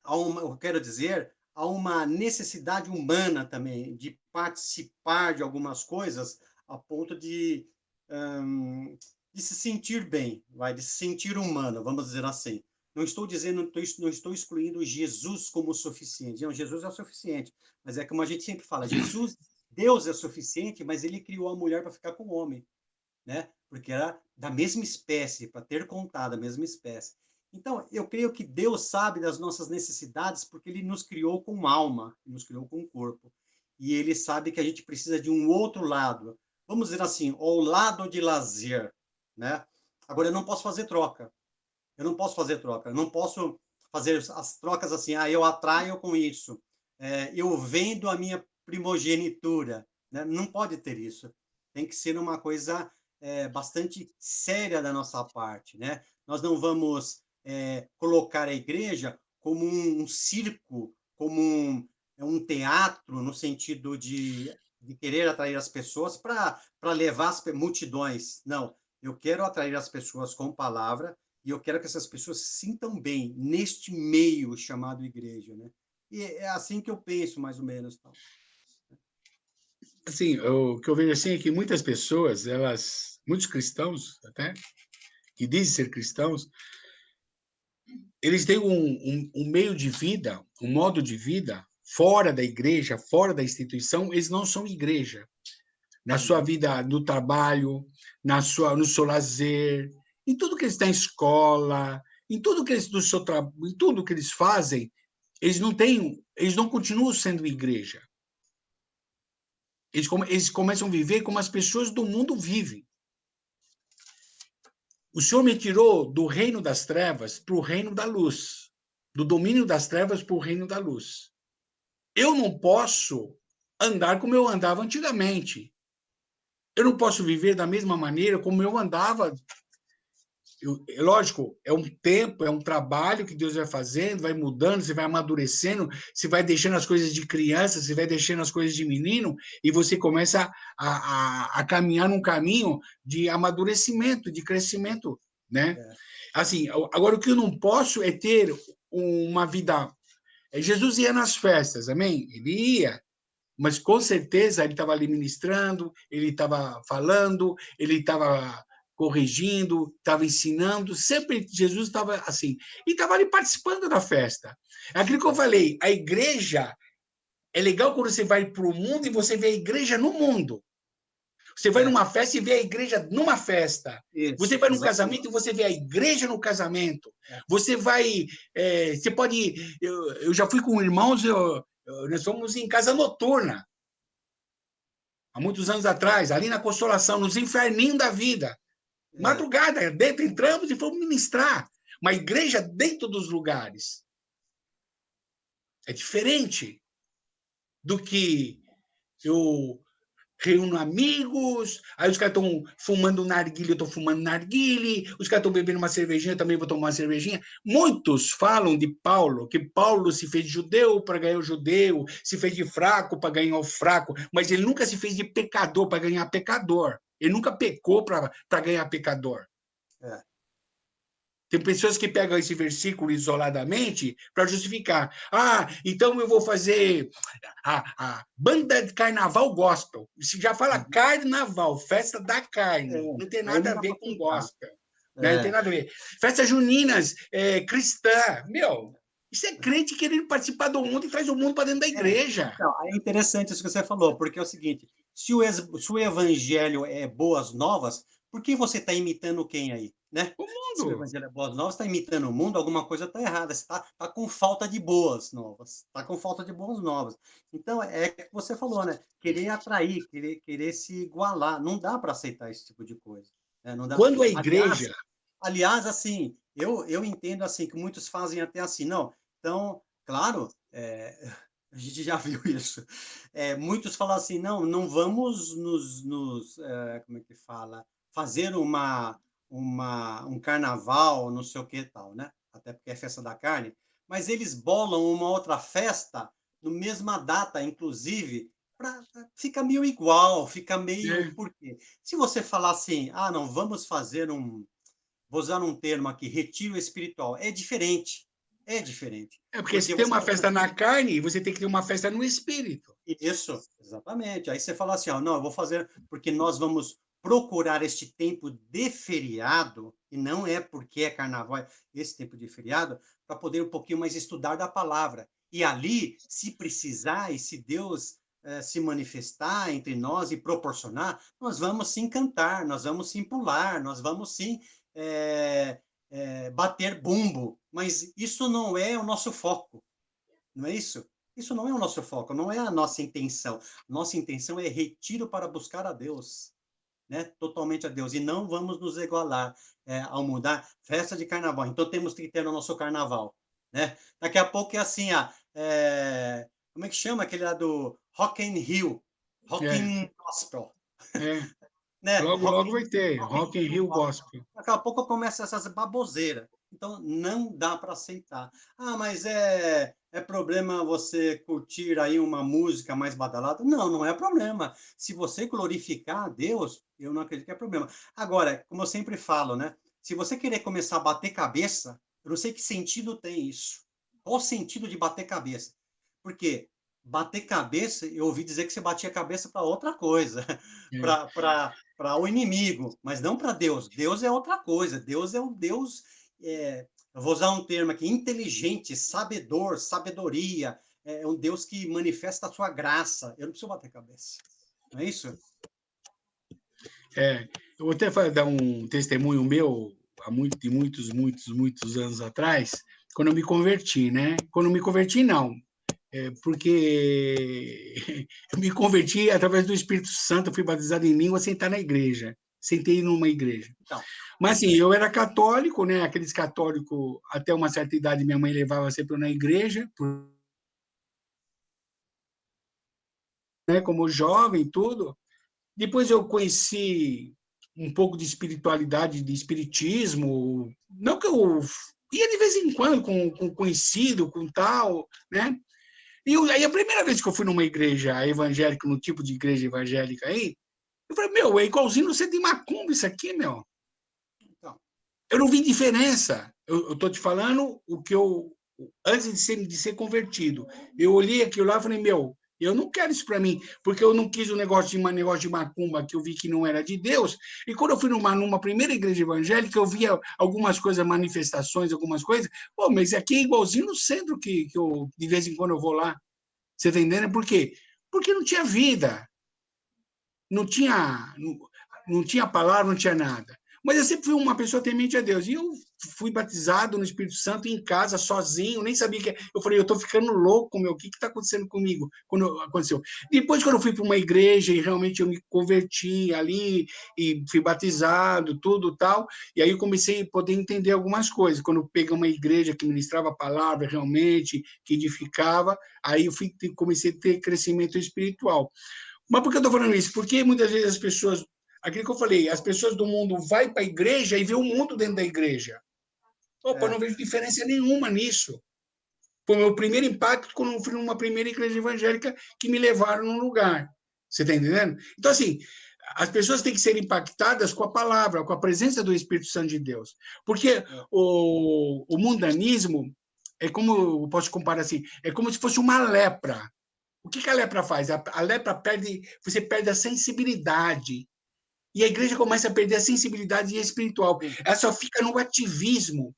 eu quero dizer, há uma necessidade humana também de participar de algumas coisas a ponto de se sentir bem, de se sentir humano, vamos dizer assim. Não estou dizendo, não estou excluindo Jesus como suficiente. Não, Jesus é o suficiente. Mas é como a gente sempre fala, Jesus, Deus é suficiente, mas ele criou a mulher para ficar com o homem, né? Porque era da mesma espécie, para ter contado a mesma espécie. Então, eu creio que Deus sabe das nossas necessidades porque ele nos criou com alma, nos criou com corpo. E ele sabe que a gente precisa de um outro lado. Vamos dizer assim, o lado de lazer, né? Agora, eu não posso fazer troca. Eu não posso fazer troca. Eu não posso fazer as trocas assim, eu atraio com isso. eu vendo a minha primogenitura, né? Não pode ter isso. Tem que ser uma coisa bastante séria da nossa parte, né? Nós não vamos colocar a igreja como um circo, como um teatro, no sentido de querer atrair as pessoas para levar as multidões. Não, eu quero atrair as pessoas com palavra e eu quero que essas pessoas se sintam bem neste meio chamado igreja, né? E é assim que eu penso, mais ou menos. Então. Assim, o que eu vejo assim é que muitas pessoas, muitos cristãos até, que dizem ser cristãos, eles têm um meio de vida, um modo de vida fora da igreja, fora da instituição, eles não são igreja. Na sua vida, no trabalho, no seu lazer, em tudo que eles têm, escola, em tudo que eles do seu em tudo que eles fazem, eles não continuam sendo igreja. Eles começam a viver como as pessoas do mundo vivem. O Senhor me tirou do reino das trevas para o reino da luz, do domínio das trevas para o reino da luz. Eu não posso andar como eu andava antigamente. Eu não posso viver da mesma maneira como eu andava. Lógico, é um tempo, é um trabalho que Deus vai fazendo, vai mudando, você vai amadurecendo, você vai deixando as coisas de criança, você vai deixando as coisas de menino, e você começa a caminhar num caminho de amadurecimento, de crescimento, né? Assim, agora o que eu não posso é ter uma vida. Jesus ia nas festas, amém? Ele ia, mas com certeza ele estava ali ministrando, ele estava falando, ele estava corrigindo, estava ensinando, sempre Jesus estava assim, e estava ali participando da festa. É aquilo que eu falei, a igreja é legal quando você vai para o mundo e você vê a igreja no mundo. Você vai numa festa e vê a igreja numa festa. Você vai num casamento e você vê a igreja no casamento. Você vai. Você pode. Eu já fui com irmãos, nós fomos em casa noturna, há muitos anos atrás, ali na Consolação, nos inferninhos da vida. Madrugada, dentro, entramos e fomos ministrar. Uma igreja dentro dos lugares. É diferente do que eu reúno amigos, aí os caras estão fumando narguile, eu estou fumando narguile, os caras estão bebendo uma cervejinha, eu também vou tomar uma cervejinha. Muitos falam de Paulo, que Paulo se fez de judeu para ganhar o judeu, se fez de fraco para ganhar o fraco, mas ele nunca se fez de pecador para ganhar pecador. Ele nunca pecou para ganhar pecador. Tem pessoas que pegam esse versículo isoladamente para justificar. Ah, então eu vou fazer a banda de carnaval gospel. Isso já fala carnaval, festa da carne. Não tem nada a ver com gospel. Né? Não tem nada a ver. Festas juninas, cristã. Meu, isso é crente querendo participar do mundo e traz o mundo para dentro da igreja. Então, é interessante isso que você falou, porque é o seguinte, se o evangelho é boas novas, por que você está imitando quem aí? Né? O mundo. Se o evangelho é boas novas, está imitando o mundo, alguma coisa está errada. Você está com falta de boas novas. Está com falta de boas novas. Então, é o que você falou, né? Querer atrair, querer se igualar. Não dá para aceitar esse tipo de coisa. Né? Não dá. Quando a igreja... Aliás, assim, eu entendo assim que muitos fazem até assim, não. Então, claro, a gente já viu isso. Muitos falam assim, não vamos como é que fala, fazer um carnaval, não sei o que tal, né? Até porque é festa da carne. Mas eles bolam uma outra festa no mesma data, inclusive, fica meio igual, fica meio... Por quê? Se você falar assim, não, vamos fazer vou usar um termo aqui, retiro espiritual, é diferente. É diferente. Porque se tem uma festa na carne, você tem que ter uma festa no espírito. Isso, exatamente. Aí você fala assim, não, eu vou fazer, porque nós vamos procurar este tempo de feriado, e não é porque é carnaval, esse tempo de feriado, para poder um pouquinho mais estudar da palavra. E ali, se precisar, e se Deus se manifestar entre nós e proporcionar, nós vamos sim cantar, nós vamos sim pular, nós vamos sim bater bumbo, mas isso não é o nosso foco, não é isso? Isso não é o nosso foco, não é a nossa intenção. Nossa intenção é retiro para buscar a Deus, né? Totalmente a Deus, e não vamos nos igualar ao mudar festa de carnaval. Então temos que ter o nosso carnaval, né? Daqui a pouco é assim, como é que chama aquele lá do Rock in Rio? Rock É, in Gospel, é. né? Logo, logo vai ter. Rock in Rock in Rio Rio Gospel. Gospel. Daqui a pouco começa essas baboseiras. Então, não dá para aceitar. Ah, mas é problema você curtir aí uma música mais badalada? Não, não é problema. Se você glorificar a Deus, eu não acredito que é problema. Agora, como eu sempre falo, né? Se você querer começar a bater cabeça, eu não sei que sentido tem isso. Qual o sentido de bater cabeça? Porque bater cabeça, eu ouvi dizer que você batia a cabeça para outra coisa, É. para o inimigo, mas não para Deus. Deus é outra coisa. Deus é um Deus, eu vou usar um termo aqui, inteligente, sabedor, sabedoria. É um Deus que manifesta a sua graça. Eu não preciso bater cabeça. Não é isso? É, eu vou até dar um testemunho meu, de muitos anos atrás, quando eu me converti, né? Quando eu me converti, não, porque eu me converti através do Espírito Santo, eu fui batizado em língua sem estar na igreja, sem ter ido numa igreja. Então, Mas, assim, eu era católico, né? Aqueles católicos, até uma certa idade, minha mãe levava sempre na igreja, né? Como jovem, tudo. Depois eu conheci um pouco de espiritualidade, de espiritismo. Não que eu ia de vez em quando com conhecido, com tal, né? Aí a primeira vez que eu fui numa igreja evangélica, no tipo de igreja evangélica aí, eu falei, meu, é igualzinho no centro de Macumba isso aqui, meu. então, Eu não vi diferença. Eu tô te falando o que eu, antes de ser convertido, eu olhei aquilo lá e falei, meu, eu não quero isso para mim, porque eu não quis um negócio de macumba que eu vi que não era de Deus. E quando eu fui numa primeira igreja evangélica, eu via algumas coisas, manifestações, algumas coisas. Pô, mas aqui é igualzinho no centro que eu, de vez em quando eu vou lá. Você está entendendo? Por quê? Porque não tinha vida, não tinha palavra, não tinha nada. Mas eu sempre fui uma pessoa temente a Deus. E eu fui batizado no Espírito Santo em casa, sozinho, nem sabia que. Eu falei, eu estou ficando louco, meu, o que está acontecendo comigo? Quando aconteceu. Depois, quando eu fui para uma igreja e realmente eu me converti ali e fui batizado, tudo tal, e aí eu comecei a poder entender algumas coisas. Quando eu peguei uma igreja que ministrava a palavra realmente, que edificava, aí eu comecei a ter crescimento espiritual. Mas por que eu estou falando isso? Porque muitas vezes as pessoas, aquilo que eu falei, as pessoas do mundo vai para a igreja e vê o mundo dentro da igreja. Opa, é, não vejo diferença nenhuma nisso. Foi o meu primeiro impacto quando eu fui numa primeira igreja evangélica que me levaram num lugar. Você está entendendo? Então, assim, as pessoas têm que ser impactadas com a palavra, com a presença do Espírito Santo de Deus. Porque é, o mundanismo é como, eu posso comparar assim, é como se fosse uma lepra. O que a lepra faz? A lepra você perde a sensibilidade. E a igreja começa a perder a sensibilidade espiritual. sim. Ela só fica no ativismo,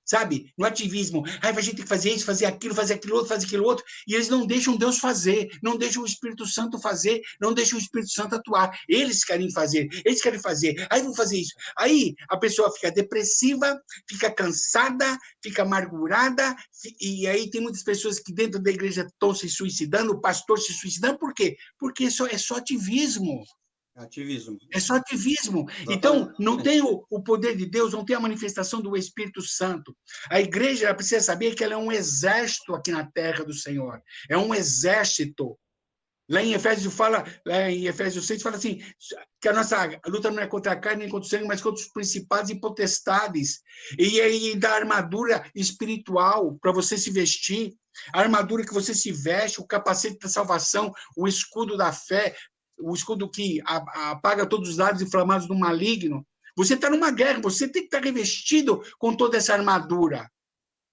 sabe? No ativismo. Ai, a gente tem que fazer isso, fazer aquilo outro, fazer aquilo outro. E eles não deixam Deus fazer, não deixam o Espírito Santo fazer, não deixam o Espírito Santo atuar. Eles querem fazer, Aí vão fazer isso. Aí a pessoa fica depressiva, fica cansada, fica amargurada. E aí tem muitas pessoas que dentro da igreja estão se suicidando, o pastor se suicidando. Por quê? Porque é só ativismo. Ativismo. É só ativismo. Então, não Exatamente. tem o poder de Deus, não tem a manifestação do Espírito Santo. A igreja precisa saber que ela é um exército aqui na terra do Senhor. É um exército. Lá em Efésios 6, fala assim, que a nossa luta não é contra a carne nem contra o sangue, mas contra os principados e potestades. E aí dá armadura espiritual para você se vestir, a armadura que você se veste, o capacete da salvação, o escudo da fé, o escudo que apaga todos os dados inflamados do maligno. Você está numa guerra, você tem que estar revestido com toda essa armadura.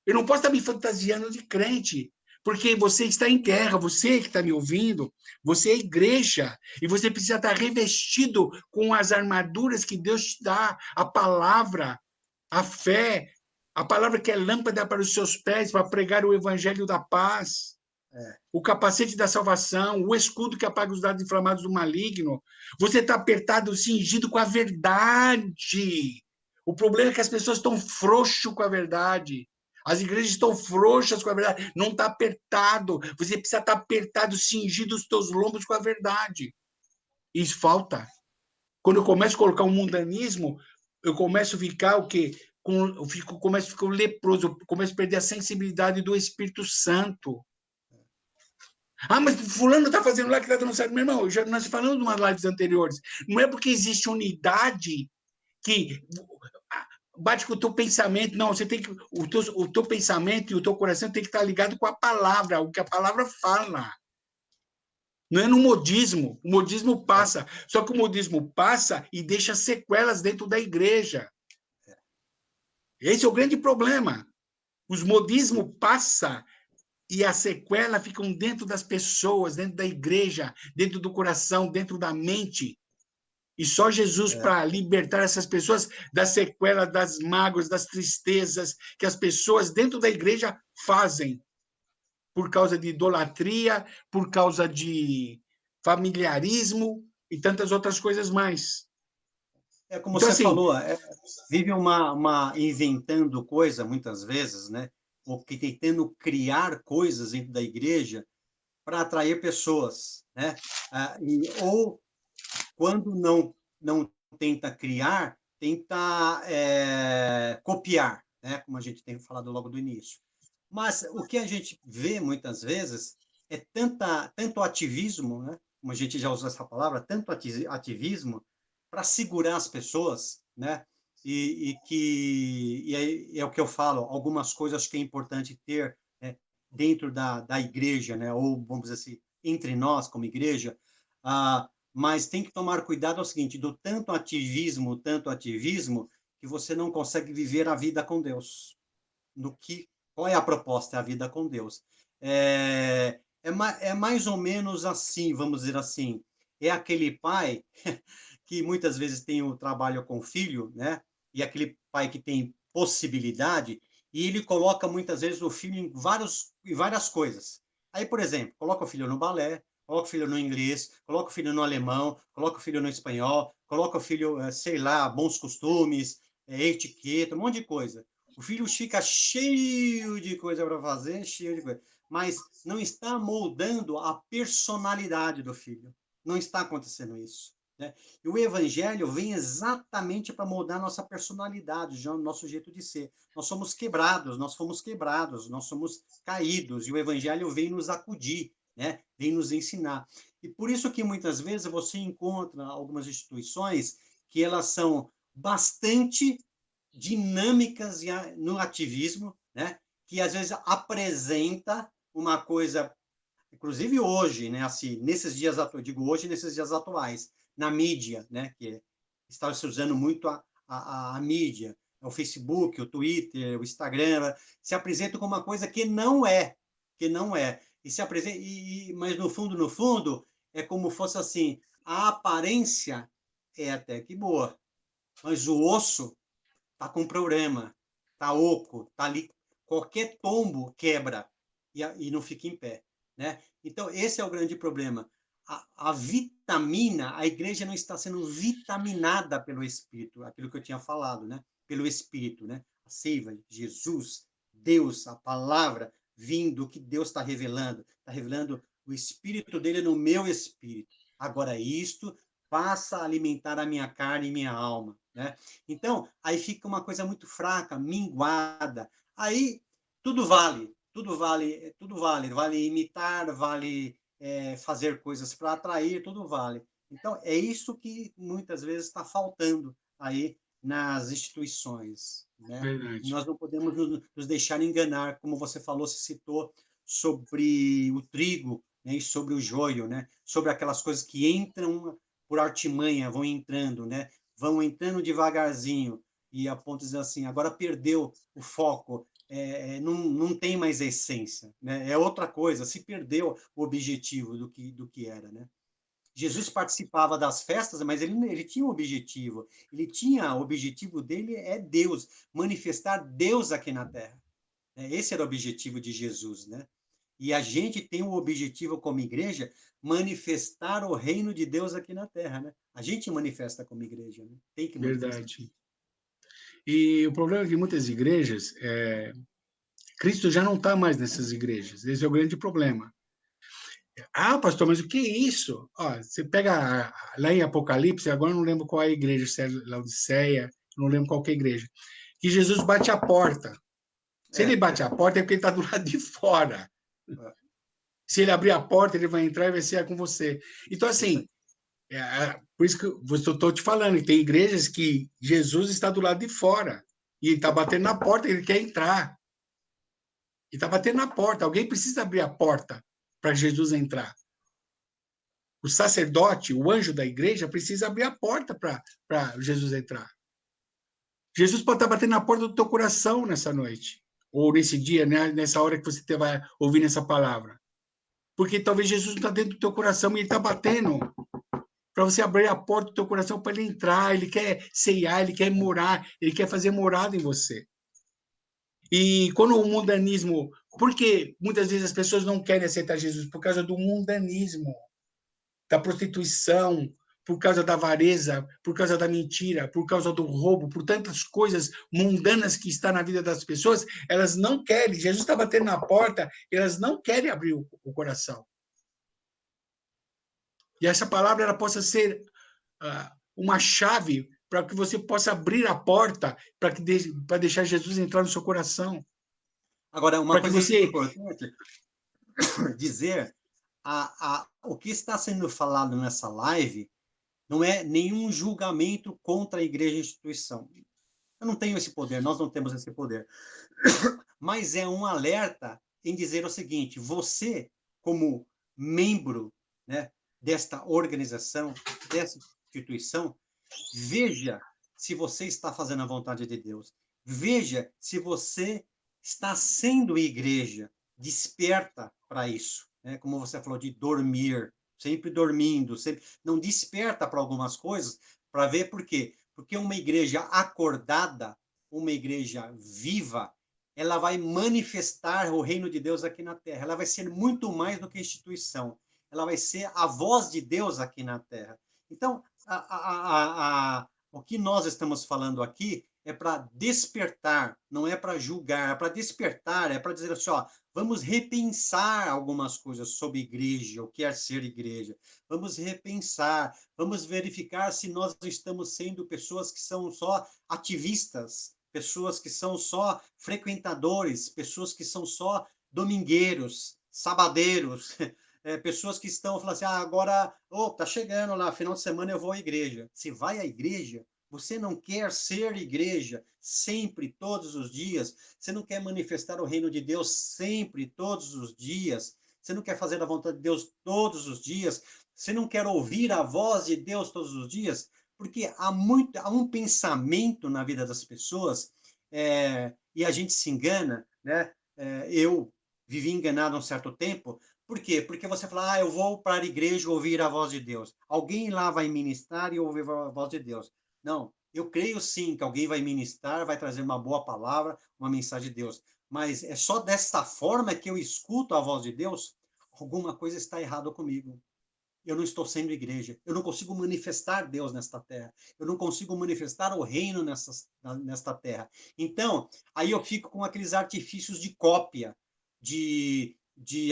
Eu não posso estar me fantasiando de crente, porque você está em guerra, você que está me ouvindo, você é igreja, e você precisa estar revestido com as armaduras que Deus te dá, a palavra, a fé, a palavra que é lâmpada para os seus pés, para pregar o evangelho da paz, É, o capacete da salvação, o escudo que apaga os dados inflamados do maligno. Você está apertado, cingido com a verdade. O problema é que as pessoas estão frouxas com a verdade. As igrejas estão frouxas com a verdade. Não está apertado. Você precisa estar apertado, cingido os teus lombos com a verdade. Isso falta. Quando eu começo a colocar um mundanismo, eu começo a ficar o quê? Começo a ficar leproso, eu começo a perder a sensibilidade do Espírito Santo. Ah, mas fulano está fazendo lá que está dando certo. Meu irmão, nós falamos de umas lives anteriores. Não é porque existe unidade que bate com o teu pensamento. Não, você tem que... O teu pensamento e o teu coração tem que estar ligado com a palavra, o que a palavra fala. Não é no modismo. O modismo passa. Só que o modismo passa e deixa sequelas dentro da igreja. Esse é o grande problema. Os modismos passam e a sequela ficam dentro das pessoas, dentro da igreja, dentro do coração, dentro da mente. E só Jesus para libertar essas pessoas das sequelas, das mágoas, das tristezas que as pessoas dentro da igreja fazem por causa de idolatria, por causa de familiarismo e tantas outras coisas mais. É como Então, você assim, falou, vive inventando coisa, muitas vezes, né? Ou que tentando criar coisas dentro da igreja para atrair pessoas, né? Ou quando não tenta criar, tenta copiar, né? Como a gente tem falado logo do início. Mas o que a gente vê muitas vezes é tanto ativismo, né? Como a gente já usou essa palavra, tanto ativismo para segurar as pessoas, né? E é o que eu falo, algumas coisas acho que é importante ter, né, dentro da igreja, né? Ou vamos dizer assim, entre nós como igreja, mas tem que tomar cuidado é o seguinte, do tanto ativismo, que você não consegue viver a vida com Deus. Qual é a proposta? É a vida com Deus. É mais ou menos assim, vamos dizer assim. É aquele pai que muitas vezes tem o trabalho com o filho, né? E aquele pai que tem possibilidade, e ele coloca muitas vezes o filho em várias coisas. Aí, por exemplo, coloca o filho no balé, coloca o filho no inglês, coloca o filho no alemão, coloca o filho no espanhol, coloca o filho, sei lá, bons costumes, etiqueta, um monte de coisa. O filho fica cheio de coisa para fazer, cheio de coisa, mas não está moldando a personalidade do filho. Não está acontecendo isso, né? E o evangelho vem exatamente para moldar nossa personalidade, já nosso jeito de ser. Nós somos quebrados, nós fomos quebrados, nós somos caídos, e o evangelho vem nos acudir, né? Vem nos ensinar. E por isso que muitas vezes você encontra algumas instituições que elas são bastante dinâmicas no ativismo, né? Que às vezes apresenta uma coisa, inclusive hoje, né? Assim, nesses dias atuais, digo hoje, nesses dias atuais, na mídia, né? Que está se usando muito a mídia, o Facebook, o Twitter, o Instagram, se apresenta como uma coisa que não é. E se apresenta, mas no fundo, é como fosse assim, a aparência é até que boa, mas o osso tá com problema, tá oco, tá ali, qualquer tombo quebra e não fica em pé, né? Então, esse é o grande problema. A vitamina, a igreja não está sendo vitaminada pelo Espírito, aquilo que eu tinha falado, né? Pelo Espírito, né? A seiva, Jesus, Deus, a palavra vindo, o que Deus está revelando o Espírito dele no meu espírito. Agora, isto passa a alimentar a minha carne e minha alma, né? Então, aí fica uma coisa muito fraca, minguada. Aí vale imitar, vale fazer coisas para atrair, tudo vale. Então, é isso que muitas vezes está faltando aí nas instituições, né? verdade. Nós não podemos nos deixar enganar, como você falou, se citou sobre o trigo, né, e sobre o joio, né? Sobre aquelas coisas que entram por artimanha, vão entrando devagarzinho, e a ponto de dizer assim, agora perdeu o foco, não tem mais a essência, né? É outra coisa, se perdeu o objetivo do que era, né? Jesus participava das festas, mas ele tinha um objetivo. O objetivo dele é Deus, manifestar Deus aqui na Terra. Esse era o objetivo de Jesus, né? E a gente tem o objetivo como igreja manifestar o reino de Deus aqui na Terra, né? A gente manifesta como igreja, né? Tem que manifestar. Verdade. E o problema é que muitas igrejas, Cristo já não está mais nessas igrejas. Esse é o grande problema. Ah, pastor, mas o que é isso? Ó, você pega lá em Apocalipse, agora eu não lembro qual é a igreja, se é Laodiceia, não lembro qual é a igreja, que Jesus bate a porta. Se ele bate a porta é porque ele está do lado de fora. Se ele abrir a porta, ele vai entrar e vai ser com você. Então, assim, por isso que eu estou te falando, tem igrejas que Jesus está do lado de fora e ele está batendo na porta, ele quer entrar. Ele está batendo na porta. Alguém precisa abrir a porta para Jesus entrar. O sacerdote, o anjo da igreja, precisa abrir a porta para Jesus entrar. Jesus pode estar batendo na porta do teu coração nessa noite, ou nesse dia, né? Nessa hora que você vai ouvir essa palavra. Porque talvez Jesus não está dentro do teu coração e ele está batendo para você abrir a porta do teu coração para ele entrar, ele quer ceiar, ele quer morar, ele quer fazer morada em você. E quando o mundanismo... Por que muitas vezes as pessoas não querem aceitar Jesus? Por causa do mundanismo, da prostituição, por causa da avareza, por causa da mentira, por causa do roubo, por tantas coisas mundanas que estão na vida das pessoas, elas não querem. Jesus está batendo na porta, elas não querem abrir o coração. E essa palavra ela possa ser uma chave para que você possa abrir a porta para deixar Jesus entrar no seu coração. Agora, uma coisa você... importante dizer, o que está sendo falado nessa live não é nenhum julgamento contra a igreja e a instituição. Eu não tenho esse poder, nós não temos esse poder. Mas é um alerta em dizer o seguinte, você, como membro, né, desta organização, dessa instituição, veja se você está fazendo a vontade de Deus. Veja se você está sendo igreja. Desperta para isso. Né? Como você falou de dormir, sempre dormindo, sempre não desperta para algumas coisas, para ver por quê. Porque uma igreja acordada, uma igreja viva, ela vai manifestar o reino de Deus aqui na Terra. Ela vai ser muito mais do que instituição. Ela vai ser a voz de Deus aqui na Terra. Então, o que nós estamos falando aqui é para despertar, não é para julgar, é para despertar, é para dizer assim, ó, vamos repensar algumas coisas sobre igreja, o que é ser igreja. Vamos repensar, vamos verificar se nós estamos sendo pessoas que são só ativistas, pessoas que são só frequentadores, pessoas que são só domingueiros, sabadeiros, pessoas que estão falando assim, agora, tá chegando lá, final de semana eu vou à igreja. Se vai à igreja, você não quer ser igreja sempre, todos os dias, você não quer manifestar o reino de Deus sempre, todos os dias, você não quer fazer a vontade de Deus todos os dias, você não quer ouvir a voz de Deus todos os dias, porque há um pensamento na vida das pessoas, e a gente se engana, né? Eu vivi enganado um certo tempo. Por quê? Porque você fala, eu vou para a igreja ouvir a voz de Deus. Alguém lá vai ministrar e ouvir a voz de Deus. Não, eu creio sim que alguém vai ministrar, vai trazer uma boa palavra, uma mensagem de Deus. Mas é só dessa forma que eu escuto a voz de Deus? Alguma coisa está errada comigo. Eu não estou sendo igreja. Eu não consigo manifestar Deus nesta terra. Eu não consigo manifestar o reino nesta terra. Então, aí eu fico com aqueles artifícios de cópia, de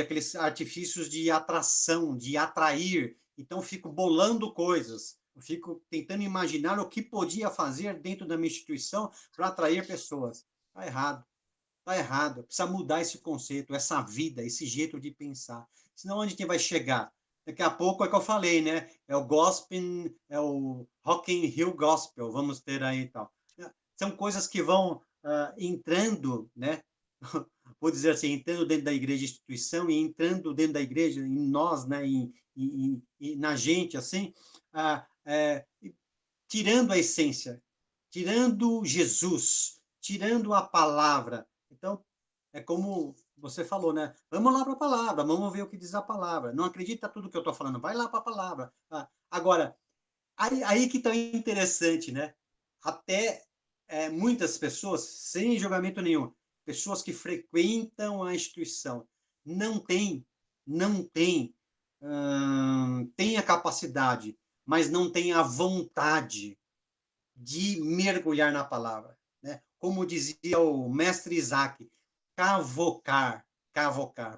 aqueles artifícios de atração, de atrair. Então, fico bolando coisas. Eu fico tentando imaginar o que podia fazer dentro da minha instituição para atrair pessoas. Está errado. Está errado. Precisa mudar esse conceito, essa vida, esse jeito de pensar. Senão, onde a gente vai chegar? Daqui a pouco é que eu falei, né? É o gospel, é o Rock in Rio Gospel, vamos ter aí e tal. São coisas que vão entrando, né? Vou dizer assim, entrando dentro da igreja instituição e entrando dentro da igreja, em nós, né? Na gente, assim, tirando a essência, tirando Jesus, tirando a palavra. Então, é como você falou, né? Vamos lá para a palavra, vamos ver o que diz a palavra. Não acredita tudo que eu estou falando, vai lá para a palavra. Agora, aí que está interessante, né? Até muitas pessoas, sem julgamento nenhum, pessoas que frequentam a instituição, não têm, tem a capacidade, mas não tem a vontade de mergulhar na palavra. Né? Como dizia o mestre Isaac, cavocar,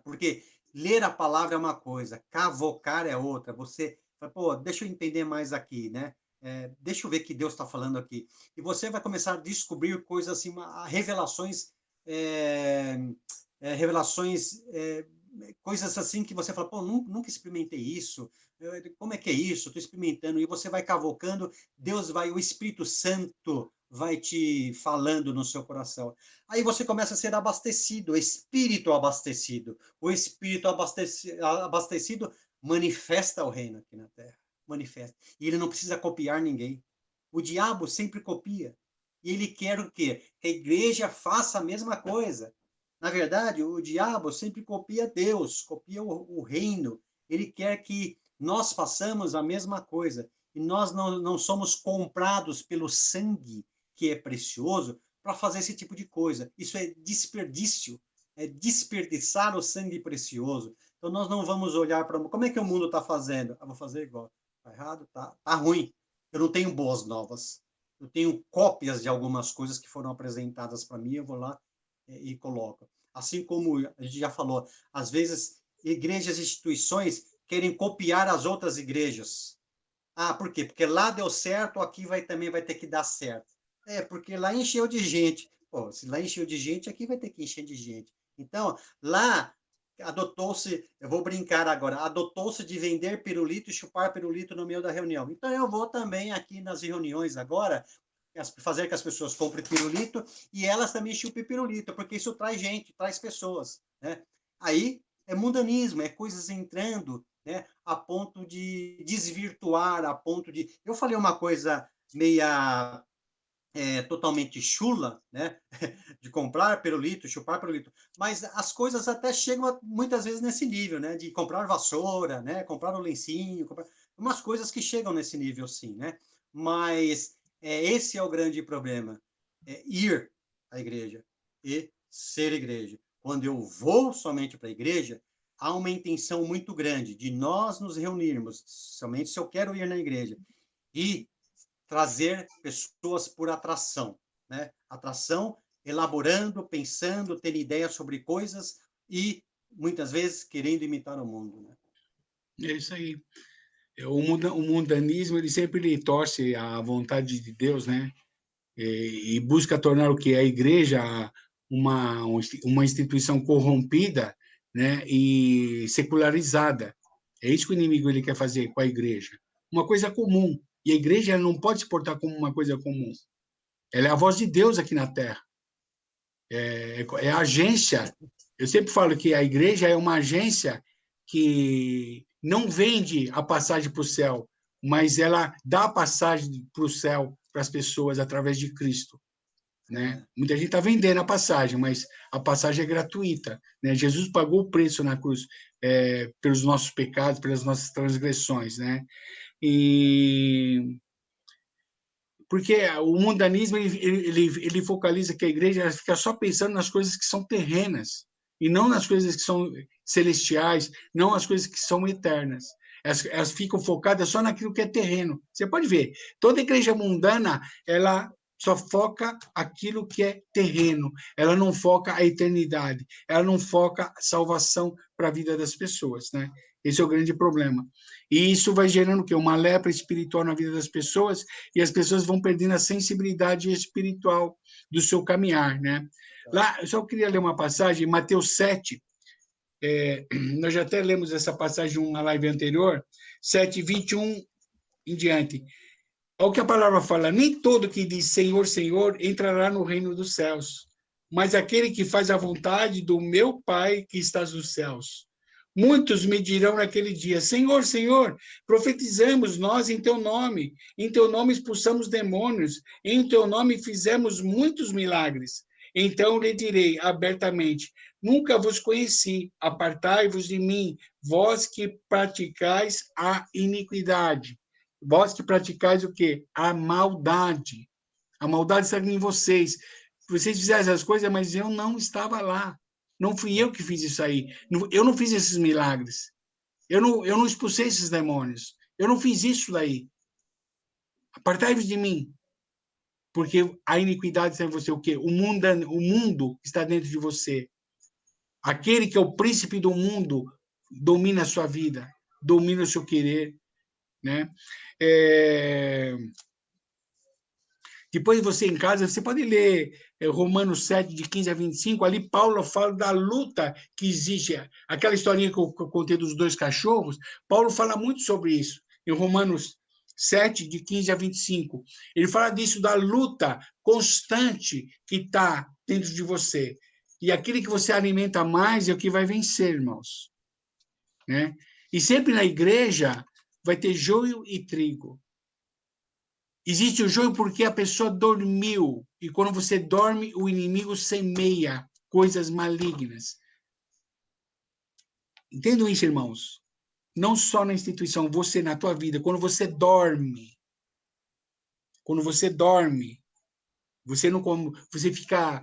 porque ler a palavra é uma coisa, cavocar é outra. Você, deixa eu entender mais aqui, né? Deixa eu ver o que Deus está falando aqui. E você vai começar a descobrir coisas assim, revelações coisas assim que você fala, pô, nunca experimentei isso, como é que é isso? Estou experimentando, e você vai cavocando, o Espírito Santo vai te falando no seu coração. Aí você começa a ser abastecido, o Espírito abastecido manifesta o reino aqui na Terra, manifesta. E ele não precisa copiar ninguém. O diabo sempre copia. E ele quer o quê? Que a igreja faça a mesma coisa. Na verdade, o diabo sempre copia Deus, copia o reino. Ele quer que nós façamos a mesma coisa. E nós não somos comprados pelo sangue, que é precioso, para fazer esse tipo de coisa. Isso é desperdício, é desperdiçar o sangue precioso. Então nós não vamos olhar para como é que o mundo está fazendo. Vou fazer igual. Está errado? Tá ruim. Eu não tenho boas novas. Eu tenho cópias de algumas coisas que foram apresentadas para mim, eu vou lá e coloco. Assim como a gente já falou, às vezes igrejas e instituições querem copiar as outras igrejas. Ah, por quê? Porque lá deu certo, aqui também vai ter que dar certo. Porque lá encheu de gente. Pô, se lá encheu de gente, aqui vai ter que encher de gente. Então, lá adotou-se, eu vou brincar agora, adotou-se de vender pirulito e chupar pirulito no meio da reunião. Então, eu vou também aqui nas reuniões agora fazer que as pessoas comprem pirulito e elas também chupem pirulito, porque isso traz gente, traz pessoas, né? Aí é mundanismo, é coisas entrando, né, a ponto de desvirtuar, a ponto de... Eu falei uma coisa meia totalmente chula, né, de comprar pirulito, chupar pirulito, mas as coisas até chegam muitas vezes nesse nível, né, de comprar vassoura, né, comprar o lencinho, umas coisas que chegam nesse nível, sim, né, mas esse é o grande problema, ir à igreja e ser igreja. Quando eu vou somente para a igreja, há uma intenção muito grande de nós nos reunirmos, somente se eu quero ir na igreja, e trazer pessoas por atração, né? Atração, elaborando, pensando, tendo ideias sobre coisas e, muitas vezes, querendo imitar o mundo, né? É isso aí. O mundanismo, ele sempre ele torce à vontade de Deus, né? E busca tornar o que é a igreja uma instituição corrompida, né? E secularizada. É isso que o inimigo ele quer fazer com a igreja. Uma coisa comum. E a igreja ela não pode se portar como uma coisa comum. Ela é a voz de Deus aqui na Terra. É a agência. Eu sempre falo que a igreja é uma agência que não vende a passagem para o céu, mas ela dá a passagem para o céu para as pessoas através de Cristo. Né? Muita gente está vendendo a passagem, mas a passagem é gratuita. Né? Jesus pagou o preço na cruz pelos nossos pecados, pelas nossas transgressões. Né? E porque o mundanismo ele focaliza que a igreja fica só pensando nas coisas que são terrenas e não nas coisas que são celestiais, não nas coisas que são eternas. Elas ficam focadas só naquilo que é terreno. Você pode ver, toda igreja mundana ela só foca aquilo que é terreno. Ela não foca a eternidade. Ela não foca a salvação para a vida das pessoas, né? Esse é o grande problema. E isso vai gerando o quê? Uma lepra espiritual na vida das pessoas e as pessoas vão perdendo a sensibilidade espiritual do seu caminhar, né? Lá, eu só queria ler uma passagem, Mateus 7, nós já até lemos essa passagem numa live anterior, 7, 21 em diante. Olha o que a palavra fala, nem todo que diz Senhor, Senhor, entrará no reino dos céus, mas aquele que faz a vontade do meu Pai que está nos céus. Muitos me dirão naquele dia, Senhor, Senhor, profetizamos nós em teu nome expulsamos demônios, em teu nome fizemos muitos milagres. Então lhe direi abertamente, nunca vos conheci, apartai-vos de mim, vós que praticais a iniquidade. Vós que praticais o quê? A maldade. A maldade está em vocês. Vocês fizeram essas coisas, mas eu não estava lá. Não fui eu que fiz isso aí. Eu não fiz esses milagres. Eu não expulsei esses demônios. Eu não fiz isso daí. Apartai-vos de mim. Porque a iniquidade está em você. O quê? O mundo está dentro de você. Aquele que é o príncipe do mundo domina a sua vida, domina o seu querer. Né? Depois você em casa, você pode ler Romanos 7, de 15 a 25, ali Paulo fala da luta que existe. Aquela historinha que eu contei dos dois cachorros, Paulo fala muito sobre isso, em Romanos 7, de 15 a 25. Ele fala disso, da luta constante que está dentro de você. E aquele que você alimenta mais é o que vai vencer, irmãos. Né? E sempre na igreja vai ter joio e trigo. Existe o joio porque a pessoa dormiu. E quando você dorme, o inimigo semeia coisas malignas. Entendam isso, irmãos? Não só na instituição, você na tua vida. Quando você dorme, você não você fica,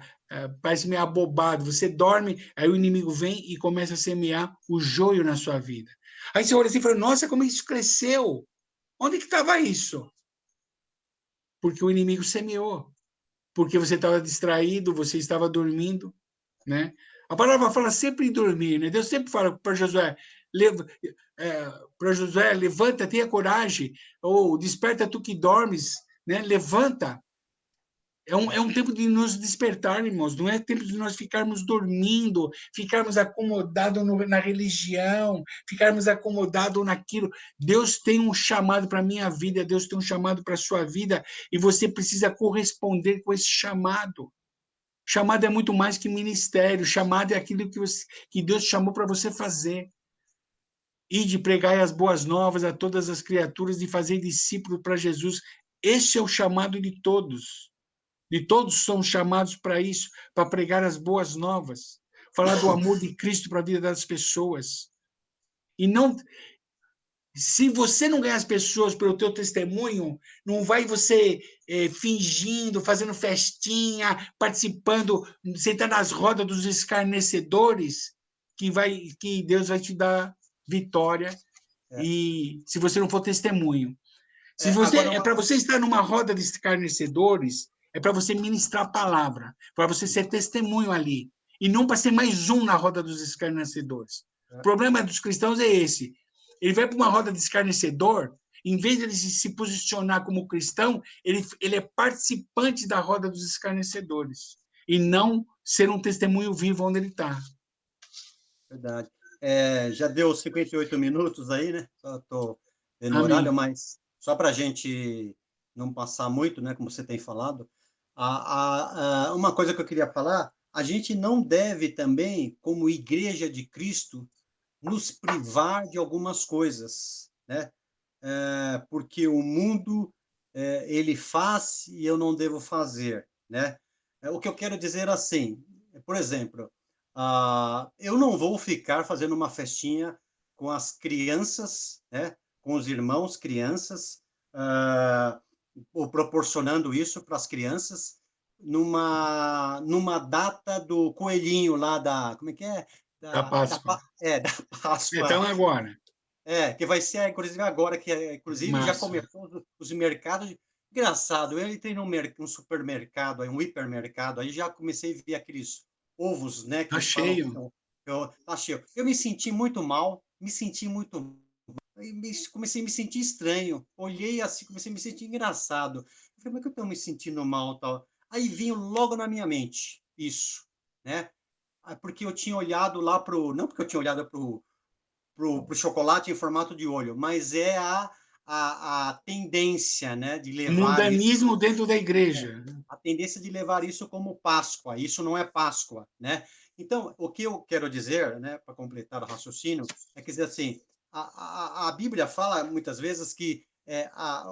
parece meio abobado. Você dorme, aí o inimigo vem e começa a semear o joio na sua vida. Aí você olha assim e fala, nossa, como isso cresceu. Onde que estava isso? Porque o inimigo semeou. Porque você estava distraído, você estava dormindo, né? A palavra fala sempre em dormir, né? Deus sempre fala para Josué, levanta, tenha coragem, ou desperta tu que dormes, né? Levanta. É um tempo de nos despertar, irmãos. Não é tempo de nós ficarmos dormindo, ficarmos acomodados na religião, ficarmos acomodados naquilo. Deus tem um chamado para a minha vida, Deus tem um chamado para a sua vida, e você precisa corresponder com esse chamado. Chamado é muito mais que ministério, chamado é aquilo que Deus chamou para você fazer. E de pregar as boas novas a todas as criaturas, e fazer discípulos para Jesus. Esse é o chamado de todos. E todos são chamados para isso, para pregar as boas novas, falar do amor de Cristo para a vida das pessoas. E não, se você não ganhar as pessoas pelo teu testemunho, não vai você fingindo, fazendo festinha, participando, sentando nas rodas dos escarnecedores, que Deus vai te dar vitória. É. E se você não for testemunho, Agora, para você estar numa roda de escarnecedores, é para você ministrar a palavra, para você ser testemunho ali, e não para ser mais um na roda dos escarnecedores. O problema dos cristãos é esse. Ele vai para uma roda de escarnecedor, em vez de ele se posicionar como cristão, ele é participante da roda dos escarnecedores, e não ser um testemunho vivo onde ele está. verdade. Já deu 58 minutos aí, né? Só estou vendo o horário, Amém. mas só para a gente não passar muito, né? Como você tem falado, uma coisa que eu queria falar, a gente não deve também, como Igreja de Cristo, nos privar de algumas coisas, né? Porque o mundo ele faz e eu não devo fazer, né? O que eu quero dizer assim, por exemplo, eu não vou ficar fazendo uma festinha com as crianças, né? Com os irmãos crianças, ou proporcionando isso para as crianças numa data do coelhinho lá da, como é que é? Da Páscoa. Da Páscoa. Então, agora. Que vai ser, inclusive, agora, inclusive, já Massa. começou os mercados. Engraçado, eu entrei num supermercado, um hipermercado, aí já comecei a ver aqueles ovos, né, que Tá eles falam que cheio. são. Tá cheio. Eu me senti muito mal, comecei a me sentir estranho. Olhei assim, comecei a me sentir engraçado. Eu falei, mas que eu estou me sentindo mal, tal. Aí vinha logo na minha mente isso, né? Porque eu tinha olhado lá não porque eu tinha olhado pro chocolate em formato de olho, mas é a tendência, né, de levar isso, Mundanismo dentro da igreja. a tendência de levar isso como Páscoa. Isso não é Páscoa, né? Então, o que eu quero dizer, né, para completar o raciocínio, é que dizer assim, a Bíblia fala muitas vezes que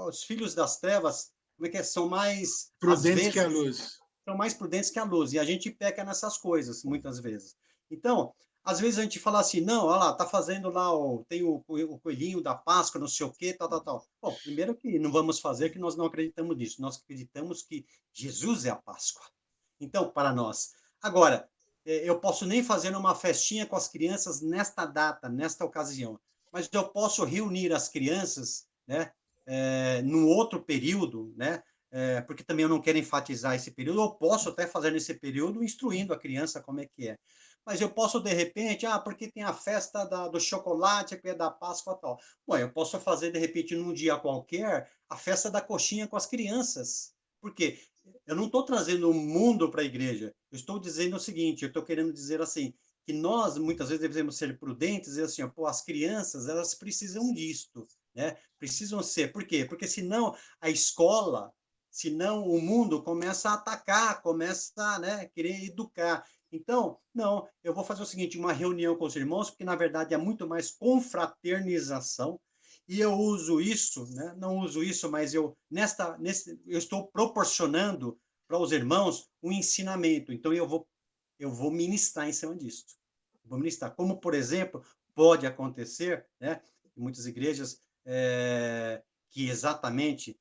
os filhos das trevas, como é que são mais, às Prudentes que a vezes, luz. são mais prudentes que a luz, e a gente peca nessas coisas, muitas vezes. Então, às vezes a gente fala assim, não, olha lá, tá fazendo lá, tem o coelhinho da Páscoa, não sei o quê, tal, tal, tal. Bom, primeiro que não vamos fazer, que nós não acreditamos nisso, nós acreditamos que Jesus é a Páscoa. Então, para nós. Agora, eu posso nem fazer uma festinha com as crianças nesta data, nesta ocasião, mas eu posso reunir as crianças, né, num outro período, né, porque também eu não quero enfatizar esse período, eu posso até fazer nesse período instruindo a criança como é que é. Mas eu posso, de repente, porque tem a festa do chocolate, que é da Páscoa e tal. Bom, eu posso fazer, de repente, num dia qualquer, a festa da coxinha com as crianças, Por quê? Eu não estou trazendo o mundo para a igreja. Eu estou dizendo o seguinte, eu estou querendo dizer assim, que nós, muitas vezes, devemos ser prudentes e assim, ó, pô, as crianças, elas precisam disto, né? Precisam ser. Por quê? Porque senão a escola, senão o mundo começa a atacar, começa, né, querer educar. Então, não, eu vou fazer o seguinte, uma reunião com os irmãos, porque na verdade é muito mais confraternização, e eu uso isso, né? Não uso isso, mas eu eu estou proporcionando para os irmãos um ensinamento. Então eu vou ministrar em cima disso. Vou ministrar. Como, por exemplo, pode acontecer, né? Em muitas igrejas que exatamente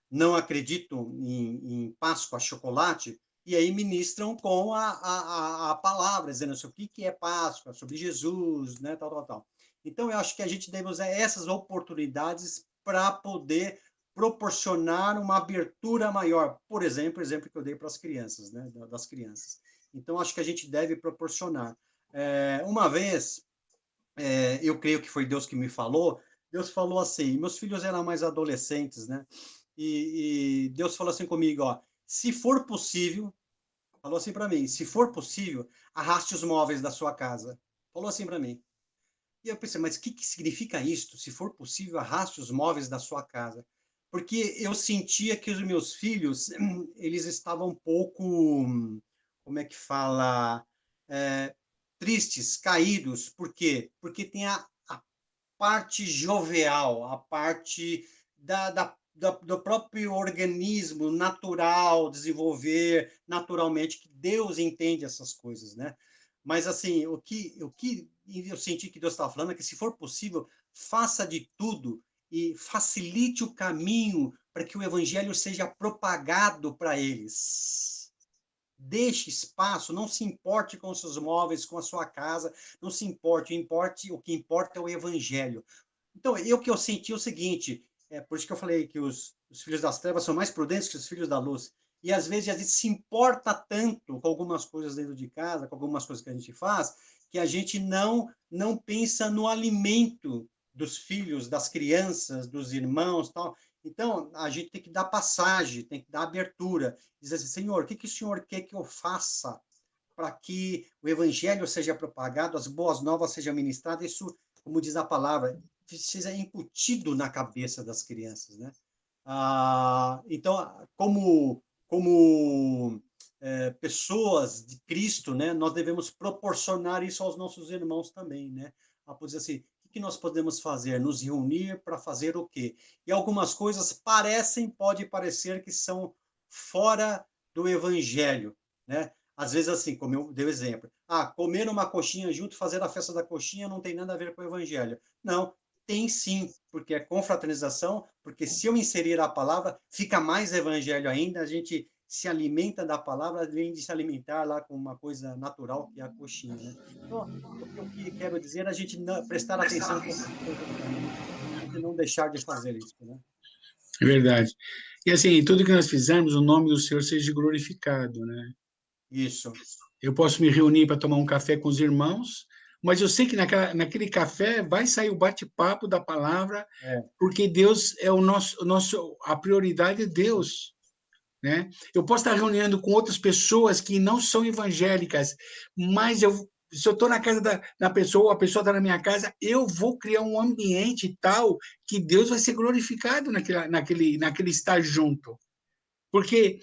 não acreditam em Páscoa, chocolate, e aí ministram com a palavra, dizendo assim, o que é Páscoa, sobre Jesus, né? Tal, tal, tal. Então, eu acho que a gente deve usar essas oportunidades para poder proporcionar uma abertura maior. Por exemplo, o exemplo que eu dei para as crianças, né? Das crianças. Então, acho que a gente deve proporcionar. Uma vez, eu creio que foi Deus que me falou, Deus falou assim, meus filhos eram mais adolescentes, né? E Deus falou assim comigo, ó, se for possível, falou assim para mim, se for possível, arraste os móveis da sua casa. Falou assim para mim. E eu pensei, mas o que significa isto? Se for possível, arraste os móveis da sua casa. Porque eu sentia que os meus filhos, eles estavam um pouco, como é que fala, é, tristes, caídos. Por quê? Porque tem a parte jovial, a parte do próprio organismo natural, desenvolver naturalmente, que Deus entende essas coisas, né? Mas, assim, o que eu senti que Deus estava falando é que, se for possível, faça de tudo e facilite o caminho para que o evangelho seja propagado para eles. Deixe espaço, não se importe com os seus móveis, com a sua casa, não se importe, o que importa é o evangelho. Então, o que eu senti é o seguinte, por isso que eu falei que os filhos das trevas são mais prudentes que os filhos da luz. E às vezes a gente se importa tanto com algumas coisas dentro de casa, com algumas coisas que a gente faz, que a gente não pensa no alimento dos filhos, das crianças, dos irmãos, tal. Então, a gente tem que dar passagem, tem que dar abertura, dizer assim, Senhor, o que o Senhor quer que eu faça para que o evangelho seja propagado, as boas novas sejam ministradas? Isso, como diz a palavra, precisa incutido na cabeça das crianças, né? Então, como pessoas de Cristo, né, nós devemos proporcionar isso aos nossos irmãos também, né? Por dizer assim, o que nós podemos fazer? Nos reunir para fazer o quê? E algumas coisas pode parecer que são fora do evangelho, né? Às vezes, assim, como eu dei o exemplo, comer uma coxinha junto, fazer a festa da coxinha não tem nada a ver com o evangelho. Não, tem sim, porque é confraternização, porque se eu inserir a palavra, fica mais evangelho ainda, a gente se alimenta da palavra, além de se alimentar lá com uma coisa natural, que é a coxinha, né? Então, o que eu quero dizer é a gente prestar atenção nessas coisas também, a gente não deixar de fazer isso, né? É verdade. E assim, tudo que nós fizermos, o nome do Senhor seja glorificado, né? Isso. Eu posso me reunir para tomar um café com os irmãos, mas eu sei que naquele café vai sair o bate-papo da palavra, É, porque Deus é a prioridade é Deus, né? Eu posso estar reunindo com outras pessoas que não são evangélicas, mas se eu estou na casa da pessoa, a pessoa está na minha casa, eu vou criar um ambiente tal que Deus vai ser glorificado naquele estar junto. Porque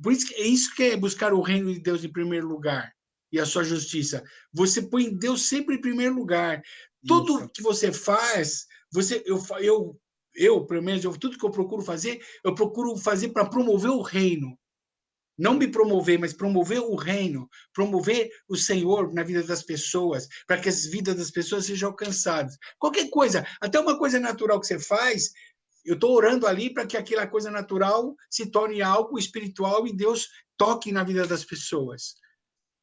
por isso, é isso que é buscar o reino de Deus em primeiro lugar e a sua justiça. Você põe Deus sempre em primeiro lugar. Tudo isso. que você faz, pelo menos, tudo que eu procuro fazer para promover o reino. Não me promover, mas promover o reino, promover o Senhor na vida das pessoas, para que as vidas das pessoas sejam alcançadas. Qualquer coisa, até uma coisa natural que você faz, eu estou orando ali para que aquela coisa natural se torne algo espiritual e Deus toque na vida das pessoas,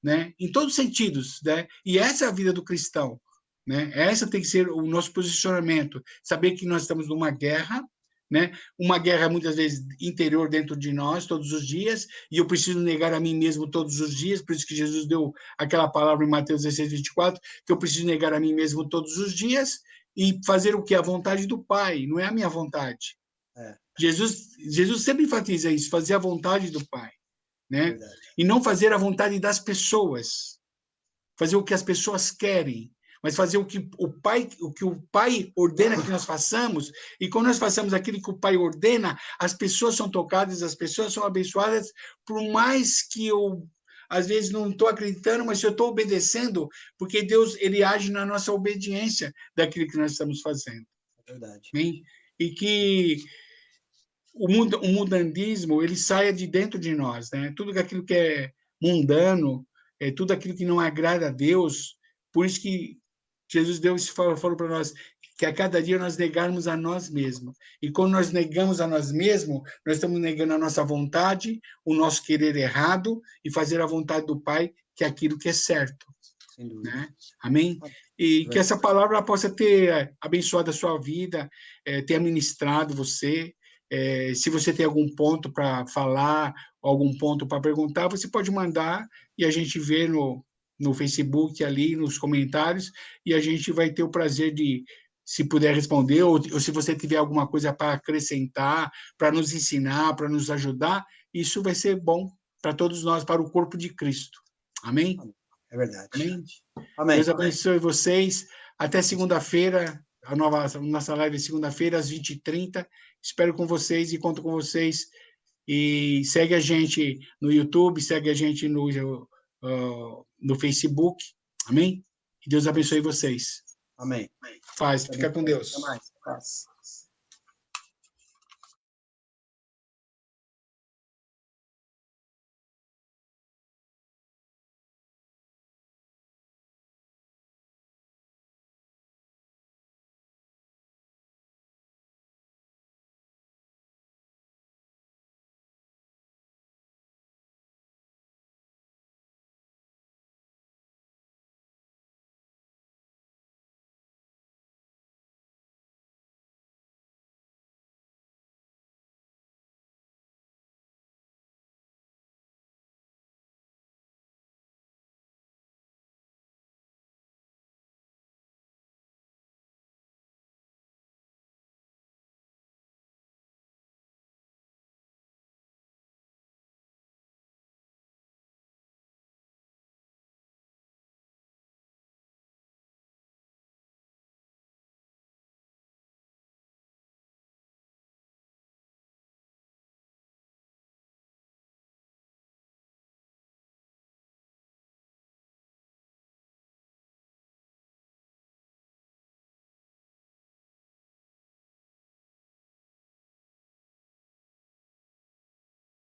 né? Em todos os sentidos, né? E essa é a vida do cristão, né? Essa tem que ser o nosso posicionamento, saber que nós estamos numa guerra, né? Uma guerra muitas vezes interior dentro de nós todos os dias, e eu preciso negar a mim mesmo todos os dias, por isso que Jesus deu aquela palavra em Mateus 16:24, que eu preciso negar a mim mesmo todos os dias e fazer o que? A vontade do Pai, não é a minha vontade. É. Jesus sempre enfatiza isso, fazer a vontade do Pai, né? Verdade. E não fazer a vontade das pessoas, fazer o que as pessoas querem, mas fazer o que o Pai ordena que nós façamos. E quando nós façamos aquilo que o Pai ordena, as pessoas são tocadas, as pessoas são abençoadas, por mais que eu às vezes não estou acreditando, mas se eu estou obedecendo, porque Deus ele age na nossa obediência daquilo que nós estamos fazendo. É verdade. Hein? E que o mundandismo ele saia de dentro de nós, né? Tudo aquilo que é mundano, tudo aquilo que não agrada a Deus. Por isso que Jesus falou para nós que a cada dia nós negarmos a nós mesmos. E quando nós negamos a nós mesmos, nós estamos negando a nossa vontade, o nosso querer errado e fazer a vontade do Pai, que é aquilo que é certo. Sem dúvida. Né? Amém? E que essa palavra possa ter abençoado a sua vida, ter ministrado você. Se você tem algum ponto para falar, algum ponto para perguntar, você pode mandar e a gente vê no Facebook ali, nos comentários, e a gente vai ter o prazer de, se puder responder, ou se você tiver alguma coisa para acrescentar, para nos ensinar, para nos ajudar, isso vai ser bom para todos nós, para o corpo de Cristo. Amém? É verdade. Amém? Amém. Deus abençoe vocês. Até segunda-feira, a nossa live é segunda-feira, às 20h30. Espero com vocês e conto com vocês. E segue a gente no YouTube, segue a gente no Facebook. Amém? Que Deus abençoe vocês. Amém. Fica com Deus. Até mais. Paz.